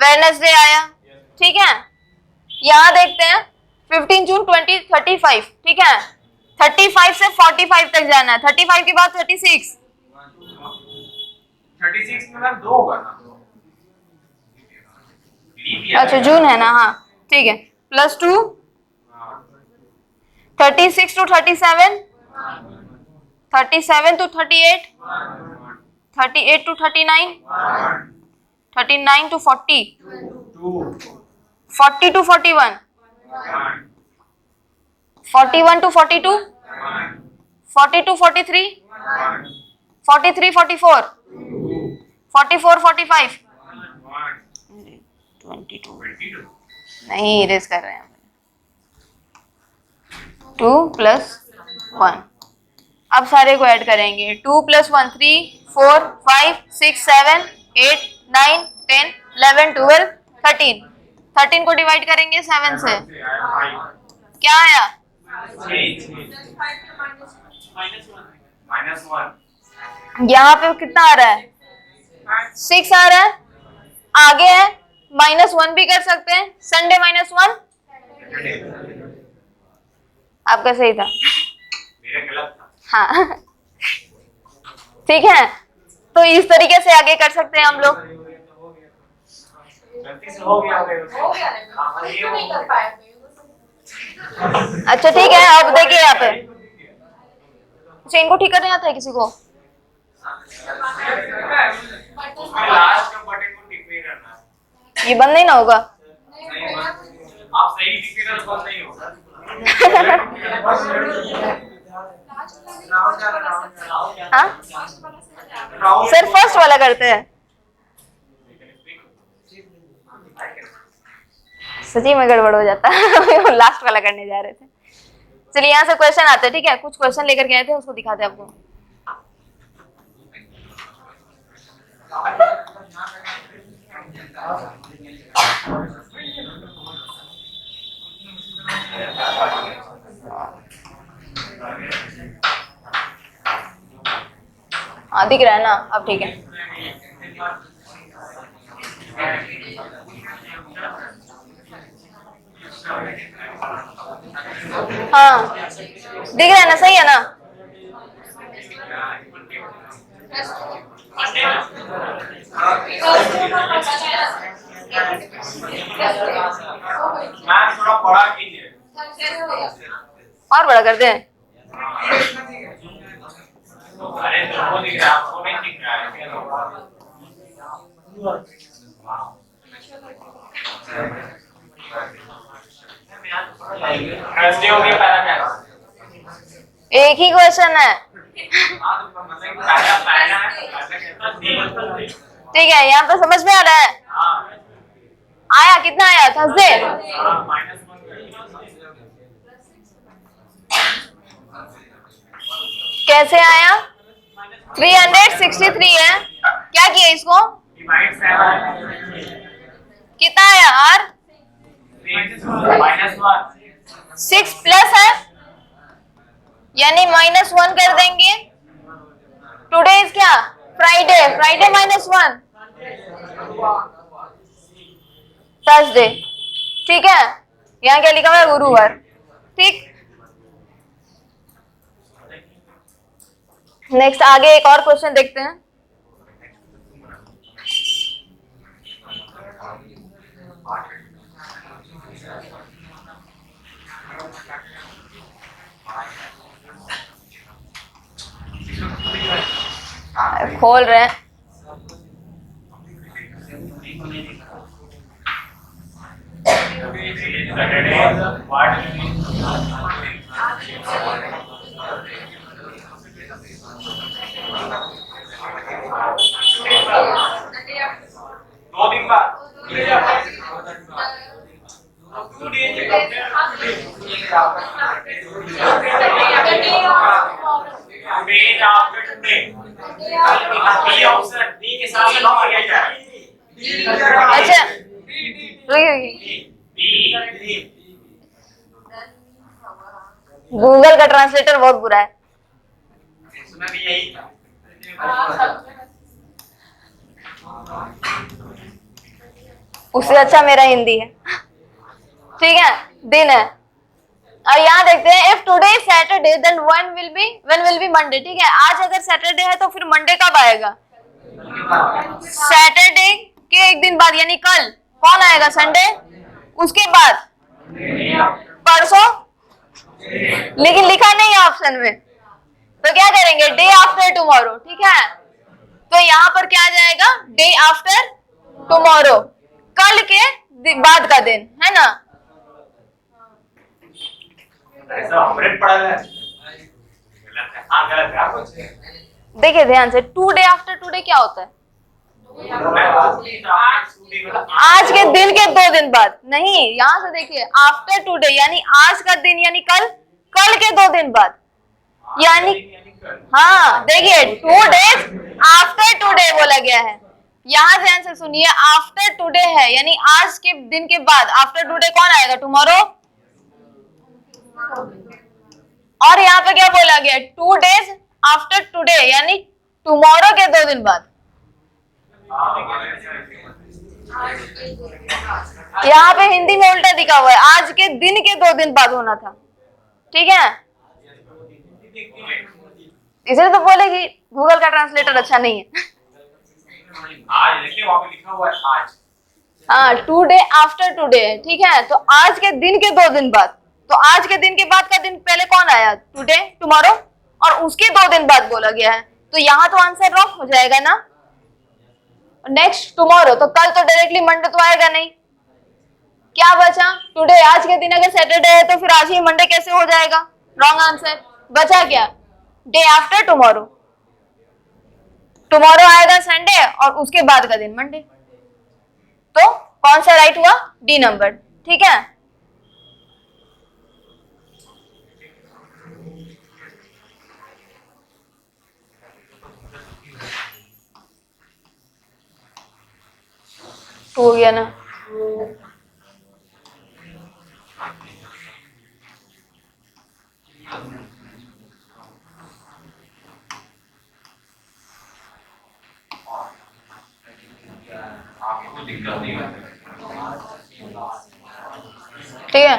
वेडनेसडे आया। ठीक है, यहाँ देखते हैं 15 जून 2035। ठीक है, 35 से 45 तक जाना है, 35 के बाद 36 में 2 होगा ना। अच्छा, जून है ना। हाँ, ठीक है, +2, 36 to 37, 37 to 38, 38 to 39, 39 to 40, 40 to 41, 41 to 42, 40 to 43, 43 44, 44 45, 22 नहीं, इरेज कर रहे हैं। 2 + 1 अब सारे को ऐड करेंगे 2 + 1 3 4 5 6 7 8 9 10 11 12 13 13 को डिवाइड करेंगे 7 से क्या आया -1 यहाँ पे कितना आ रहा है 6 आ रहा है आगे है -1 भी कर सकते हैं संडे -1 आपका सही था मेरा गलत था हाँ ठीक है तो इस तरीके से आगे कर सकते हैं हम लोग गलती से हो गया अच्छा ठीक है अब देखिए यहाँ पे अच्छा इनको ठीक करने आता है किसी को उसमें लास्ट का बटन को टिक नहीं करना है ये बंद नहीं ना होगा आप सही टिक कर बंद नहीं होगा हाँ सर फर्स्ट वाला करते हैं सच्ची में गड़बड़ हो जाता है लास्ट वाला करने जा रहे थे चलिए यहाँ से क्वेश्चन आते हैं ठीक है कुछ क्वेश्चन लेकर के आए थे उसको दिखाते हैं आपको हाँ दिख रहा है ना अब ठीक है हाँ दिख रहा है ना सही है ना मैम थोड़ा बड़ा कीजिए और बड़ा कर दें अरे वो दिख रहा है आपको नहीं दिख रहा है ट्रस्टी हो गया पैराग्राफ एक ही क्वेश्चन है ठीक है यहाँ पे समझ में आ रहा है आया कितना आया थर्सडे कैसे आया 363 है क्या किया इसको कितना आया आर 6 प्लस है यानी -1 कर देंगे टुडे इज क्या फ्राइडे फ्राइडे -1 थर्सडे ठीक है यहाँ क्या लिखा हुआ है गुरुवार ठीक नेक्स्ट आगे एक और क्वेश्चन देखते हैं खोल रहे हैं दो दिन बाद page after today B option B के साथ में लॉक किया जाए अच्छा गूगल का ट्रांसलेटर बहुत बुरा है इसमें भी यही था उससे अच्छा मेरा हिंदी है ठीक है दिन है और यहाँ देखते हैं if today is Saturday then when will be Monday ठीक है आज अगर सैटरडे है तो फिर मंडे कब आएगा सैटरडे के एक दिन बाद यानी कल कौन आएगा संडे उसके बाद परसों लेकिन लिखा नहीं है ऑप्शन में तो क्या करेंगे डे आफ्टर टुमारो ठीक है तो यहाँ पर क्या आ जाएगा डे आफ्टर टुमारो कल के बाद का दिन है ना ऐसा ऑपरेट पड़ा है गलत है हां गलत है आपको देखिए ध्यान से 2 डे आफ्टर टुडे क्या होता है आज के दिन के 2 दिन बाद नहीं यहाँ से देखिए आफ्टर टुडे यानी आज का दिन यानी कल के 2 दिन बाद यानी हाँ देखिए 2 डेज आफ्टर टुडे बोला गया है। यहां ध्यान से सुनिए, आफ्टर टुडे है यानी आज के दिन के बाद। आफ्टर टुडे कौन आएगा? टुमारो। और यहाँ पे क्या बोला गया? 2 डेज आफ्टर टुडे यानी टुमारो के 2 दिन बाद। यहाँ पे हिंदी में उल्टा दिखा हुआ है, आज के दिन के 2 दिन बाद होना था। ठीक है, इसलिए तो बोले कि गूगल का ट्रांसलेटर अच्छा नहीं है। आज देखिए वहां पे लिखा हुआ है आज। हाँ, 2 डे आफ्टर टुडे है। ठीक है, तो आज के दिन के 2 दिन बाद। तो आज के दिन के बाद का दिन पहले कौन आया? टुडे, टुमारो, और उसके 2 दिन बाद बोला गया है। तो यहाँ तो आंसर रॉन्ग हो जाएगा ना। नेक्स्ट टुमारो, तो कल तो डायरेक्टली मंडे तो आएगा नहीं। क्या बचा? टुडे। आज के दिन अगर सैटरडे है तो फिर आज ही मंडे कैसे हो जाएगा? Wrong answer. बचा क्या? Day after tomorrow. टुमारो आएगा संडे और उसके बाद का दिन मंडे। तो कौन सा राइट हुआ? D number. ठीक है, हो गया ना। आपको दिक्कत नहीं होती। ठीक है,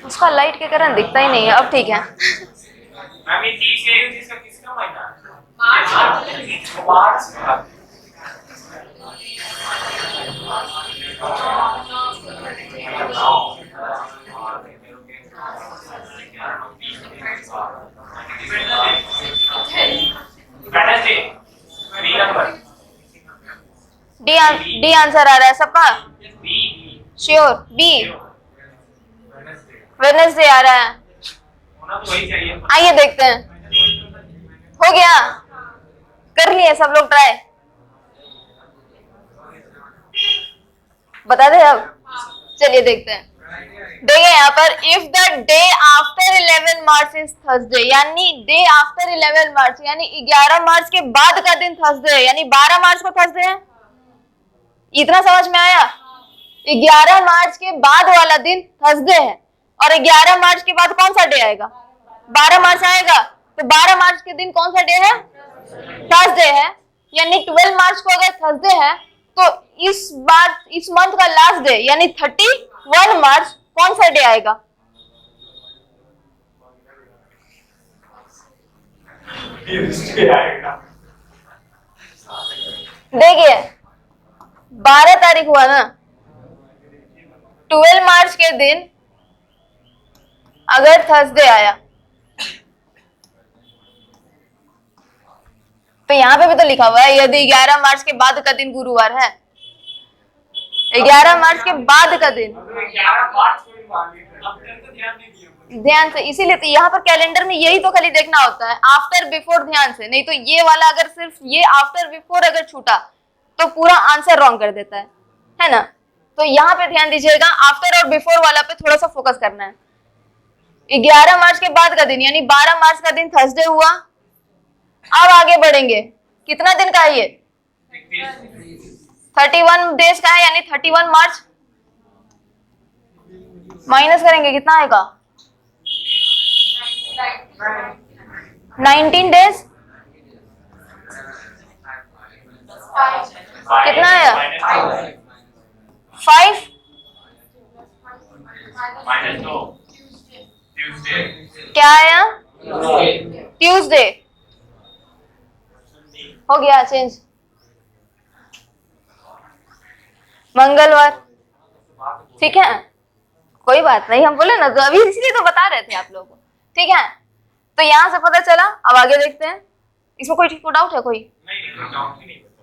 उसका लाइट के कारण दिखता ही नहीं है। अब ठीक है। मैम ये 30 का किसका महीना है? मार्च का। Wednesday, B number. D answer आ रहा है सबका? Be sure, B Wednesday Wednesday आ रहा है। होना तो वही चाहिए। आइए देखते हैं। हो गया? कर लिए सब लोग ट्राई? बता दे अब। चलिए देखते हैं। देखिए यहाँ पर if the day after 11 March is Thursday, यानी डे आफ्टर 11 मार्च यानी 11 मार्च के बाद का दिन थर्सडे है, यानी 12 मार्च को थर्सडे है। इतना समझ में आया? 11 मार्च के बाद वाला दिन थर्सडे है और 11 मार्च के बाद कौन सा डे आएगा? 12 मार्च आएगा। तो 12 मार्च के दिन कौन सा डे है? थर्सडे है। यानी 12 मार्च को अगर थर्सडे है तो इस मंथ का लास्ट डे यानी 31 मार्च कौन सा डे आएगा? ट्यूसडे आएगा। देखिए 12 तारीख हुआ ना, 12 मार्च के दिन अगर थर्सडे आया तो यहाँ पे भी तो लिखा हुआ है यदि 11 मार्च के बाद का दिन गुरुवार है। 11 मार्च के बाद का दिन 11 मार्च को ही मान लीजिए। अब तक तो ध्यान नहीं दिया। ध्यान से, इसीलिए तो यहाँ पर कैलेंडर में यही तो खाली देखना होता है, आफ्टर बिफोर ध्यान से। नहीं तो ये वाला अगर सिर्फ ये आफ्टर बिफोर अगर छूटा तो पूरा आंसर रॉन्ग कर देता है ना। तो यहाँ पे ध्यान दीजिएगा, आफ्टर और बिफोर वाला पे थोड़ा सा फोकस करना है। 11 मार्च के बाद का दिन यानी 12 मार्च का दिन थर्सडे हुआ। अब आगे बढ़ेंगे, कितना दिन का है ये? 31 डेज का है, यानी 31 मार्च माइनस करेंगे कितना आएगा? 19 डेज। कितना आया? 5 -2 ट्यूसडे। क्या आया? ट्यूसडे। हो गया चेंज। मंगलवार। ठीक है, कोई बात नहीं, हम बोले ना तो अभी इसलिए तो बता रहे थे आप लोगों को। ठीक है, तो यहां से पता चला। अब आगे देखते हैं, इसमें कोई डाउट है? कोई नहीं डाउट ही नहीं बता।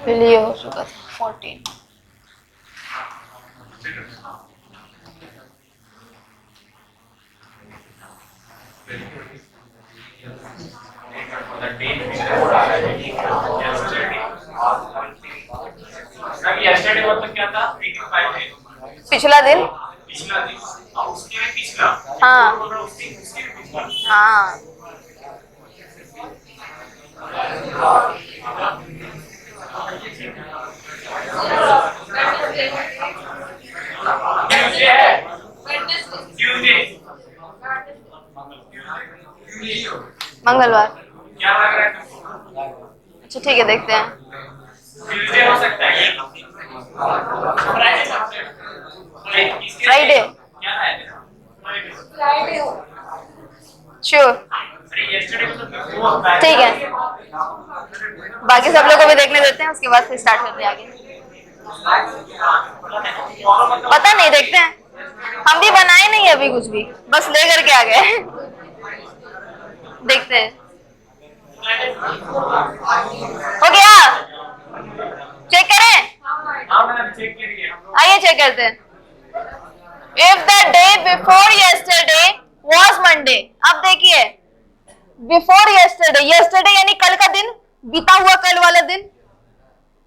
ये हो चुका था 14। पिछला दिन। पिछला दिन, अब उसके में पिछला, हाँ। उसके में पिछला। हाँ ट्यूसडे है, ट्यूसडे, मंगलवार। क्या लग रहा है तुमको? अच्छा ठीक है, देखते हैं। ट्यूसडे हो सकता है, फ्राइडे। क्या है? श्योर। अरे yesterday को तो वो होता है। ठीक है, बाकी सब लोग को भी देखने देते हैं, उसके बाद फिर स्टार्ट करते हैं आगे। पता नहीं, देखते हैं। हम भी बनाए नहीं अभी कुछ भी, बस ले करके आ गए। देखते हैं। हो गया? चेक करें? हाँ मैंने चेक किया। आइए चेक करते हैं। If the day before yesterday was Monday, अब देखिए, before yesterday, yesterday यानी कल का दिन, बीता हुआ कल वाला दिन,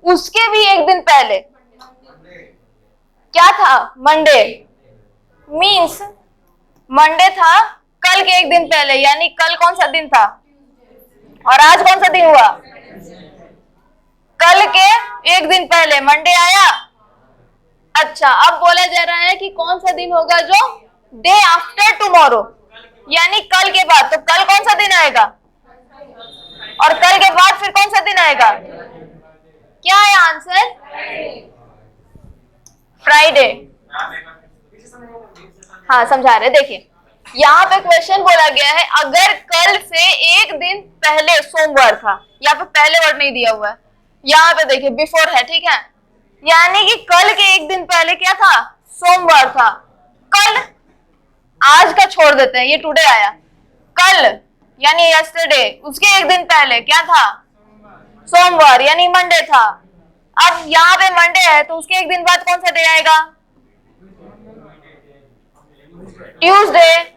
उसके भी एक दिन पहले क्या था? मंडे। मीन्स मंडे था कल के एक दिन पहले, यानी कल कौन सा दिन था और आज कौन सा दिन हुआ? कल के एक दिन पहले मंडे आया। अच्छा, अब बोला जा रहा है कि कौन सा दिन होगा जो डे आफ्टर टुमारो, यानी कल के बाद। तो कल कौन सा दिन आएगा और कल के बाद फिर कौन सा दिन आएगा? क्या है आंसर? फ्राइडे। हाँ समझा रहे। देखिए यहाँ पे क्वेश्चन बोला गया है, अगर कल से एक दिन पहले सोमवार था, यहाँ पे पहले वर्ड नहीं दिया हुआ है, यहाँ पे देखिए बिफोर है, ठीक है, यानी कि कल के एक दिन पहले क्या था? सोमवार था। कल, आज का छोड़ देते हैं, ये टुडे आया। कल यानी यस्टरडे, उसके एक दिन पहले क्या था? सोमवार यानी मंडे था। अब यहाँ पे मंडे है तो उसके एक दिन बाद कौन सा डे आएगा? ट्यूसडे।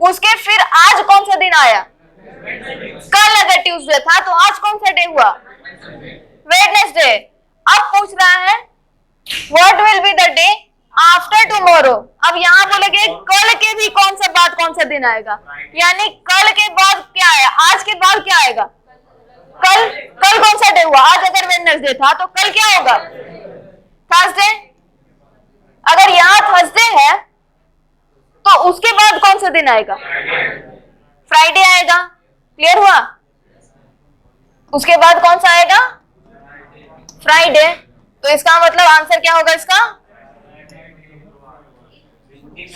उसके फिर आज कौन सा दिन आया? कल अगर ट्यूसडे था तो आज कौन सा डे हुआ? वेडनेसडे। अब पूछ रहा है what will be the day after tomorrow. अब यहाँ बोलेंगे कल के भी कौन सा बाद कौन सा दिन आएगा, यानी कल के बाद क्या आया? आज के बाद क्या आएगा? कल। कल कौन सा डे हुआ? आज अगर वेडनेसडे था तो कल क्या होगा? थर्सडे। अगर यहाँ थर्सडे है तो उसके बाद कौन सा दिन आएगा? फ्राइडे आएगा। क्लियर हुआ? उसके बाद कौन सा आएगा? फ्राइडे। तो इसका मतलब आंसर क्या होगा इसका?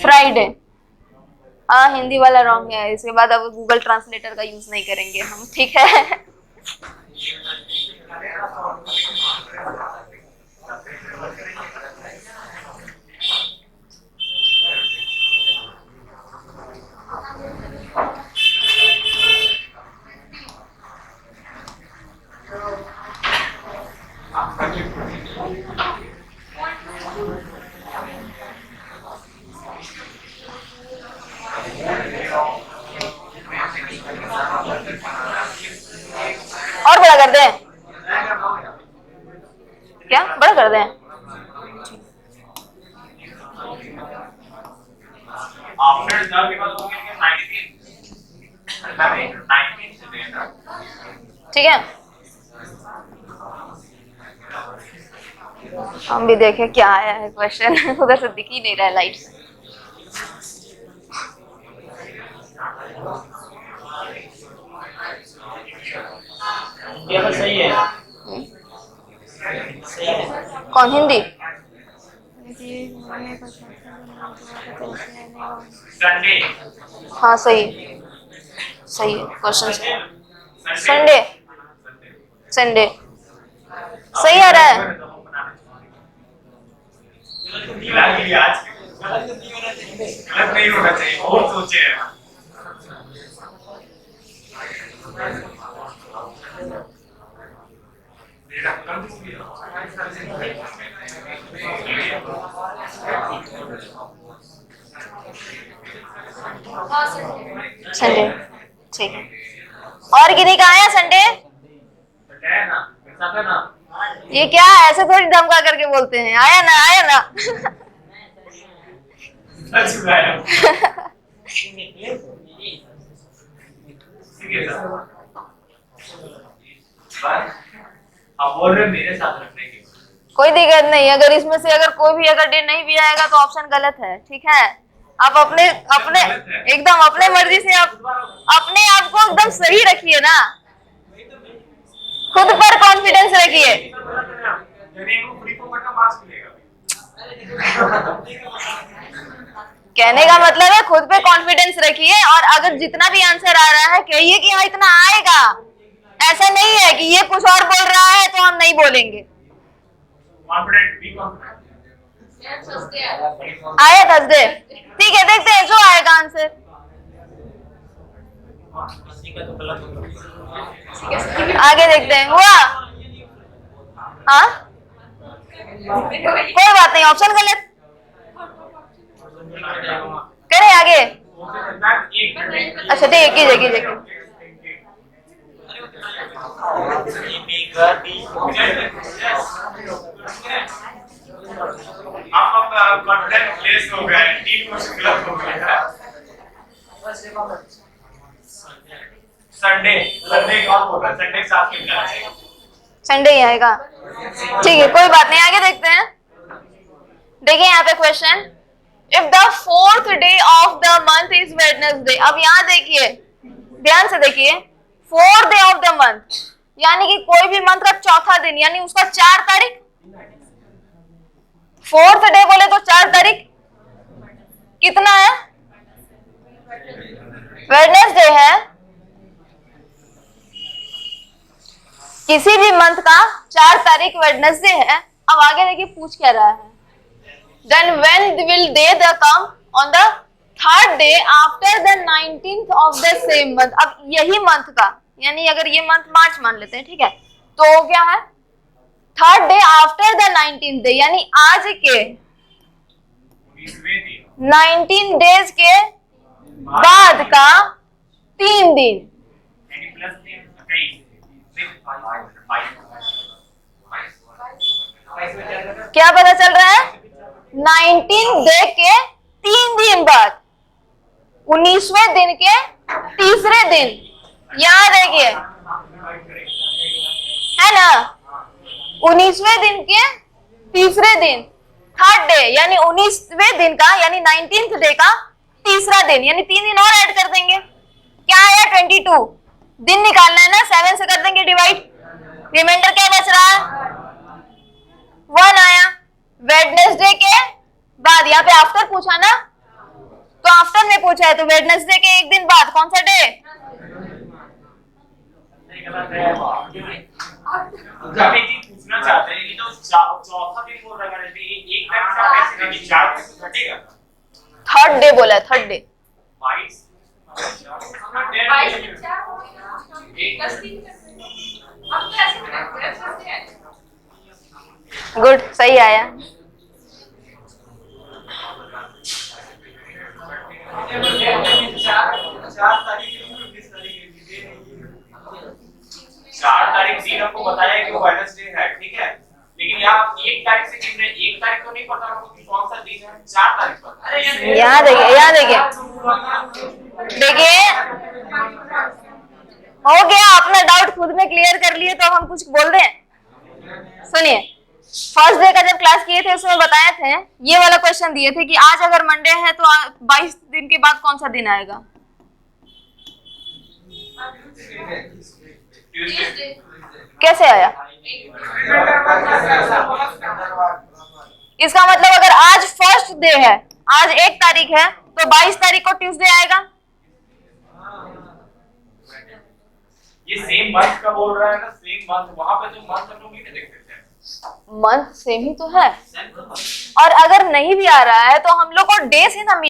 फ्राइडे। हाँ हिंदी वाला रॉन्ग है, इसके बाद अब गूगल ट्रांसलेटर का यूज नहीं करेंगे हम, ठीक है। और बड़ा कर दें क्या? बड़ा कर दें? आफ्टर द के बाद हो गया 19 से देना, ठीक है। हम भी देखें क्या आया है क्वेश्चन। उधर से दिख ही नहीं रहा है लाइट से। ये तो सही है। सही है। कौन? हिंदी? संडे। हाँ सही, सही है क्वेश्चन। संडे। संडे सही आ रहा है। आज गलत नहीं होना चाहिए, बहुत सोचे हैं। संडे ठीक है। और किन्हीं का आया संडे? ये क्या ऐसे थोड़ी धमका करके बोलते हैं, आया ना आया ना। निकल चुका है ठीक है सर आप बोल रहे मेरे साथ रखने की कोई दिक्कत नहीं, अगर इसमें से अगर कोई भी अगर डे नहीं भी आएगा तो ऑप्शन गलत है, ठीक है। आप अपने अपने एकदम अपने मर्जी से आप अपने आप को एकदम सही रखिए ना, खुद पर कॉन्फिडेंस रखिए। कहने का मतलब है खुद पे कॉन्फिडेंस रखिए, और अगर जितना भी आंसर आ रहा है कहिए कि हाँ इतना आएगा। ऐसा नहीं है कि ये कुछ और बोल रहा है तो हम नहीं बोलेंगे। आया थर्सडे, ठीक है, देखते हैं जो आएगा आंसर। आगे देखते हैं, हुआ? हाँ कोई बात नहीं, ऑप्शन गलत करें आगे। अच्छा ठीक है, कीजिए हम कॉन्फिडेंट प्लेस हो गए, 3 क्वेश्चन गलत हो गए। संडे कौन बोल रहा है? संडे के साथ क्यों जाना चाहिए? संडे ही आएगा, ठीक है, कोई बात नहीं, आगे देखते हैं। देखिए यहाँ पे question, if the 4th day of the month is Wednesday. अब यहाँ देखिए, ध्यान से देखिए, 4th day of the month यानी कि कोई भी मंथ का चौथा दिन, यानी उसका 4 तारीख। 4th डे बोले तो 4 तारीख कितना है? वेडनेसडे है। किसी भी मंथ का 4 तारीख वेडनेसडे है। अब आगे देखिए पूछ क्या रहा है, then when will they come on the 3rd day after the 19th of the same month। अब यही मंथ का, यानी अगर ये मंथ मार्च मान लेते हैं, ठीक है, तो क्या है 3rd day after the 19th day, यानी आज के 19 डेज के बाद का 3 दिन। क्या पता चल रहा है? 19 डे के 3 दिन बाद 19वें दिन के तीसरे दिन। यहाँ देखिए, है ना, 19वें दिन के तीसरे दिन, 3rd डे, यानी 19वें दिन का, यानी 19th डे का तीसरा दिन, यानी 3 दिन और ऐड कर देंगे। क्या आया? 22 दिन निकालना है ना, 7 से कर देंगे डिवाइड, रिमाइंडर क्या बच रहा है? 1 आया। वेडनेसडे के बाद, यहाँ पे आफ्टर पूछा ना, तो आफ्टर में पूछा है, तो वेडनेसडे के एक दिन बाद कौन सा डे? पूछना चाहते हैं कि तो चौथा दिन बोल रहा है, एक तारीख से कैसे देंगे? 4 तारीख से घटेगा। 3rd डे बोला है, 3rd डे। 22 गुड, सही आया। चार तारीख दिन आपको बताया कि वो वेडनेसडे है, ठीक है, लेकिन यहाँ 1 तारीख से गिन रहे हैं, 1 तारीख को नहीं पता आपको कि कौन सा दिन है, 4 तारीख पता है। यहाँ देखिए, यहाँ देखिए, देखिए हो गया, अपना डाउट खुद में क्लियर कर लिए, तो अब हम कुछ बोल रहे हैं। सुनिए, फर्स्ट डे का जब क्लास किए थे उसमें बताए थे, ये वाला क्वेश्चन दिए थे कि आज अगर मंडे है तो 22 दिन के बाद कौन सा दिन आएगा? कैसे आया? इसका मतलब अगर आज फर्स्ट डे है, आज 1 तारीख है, तो 22 तारीख को ट्यूसडे आएगा। ये सेम मंथ का बोल रहा है ना, सेम मंथ, वहां पे जो मंथ हम लोग नहीं देख सकते हैं, मंथ सेम ही तो है, और अगर नहीं भी आ रहा है तो हम लोग को डे से ना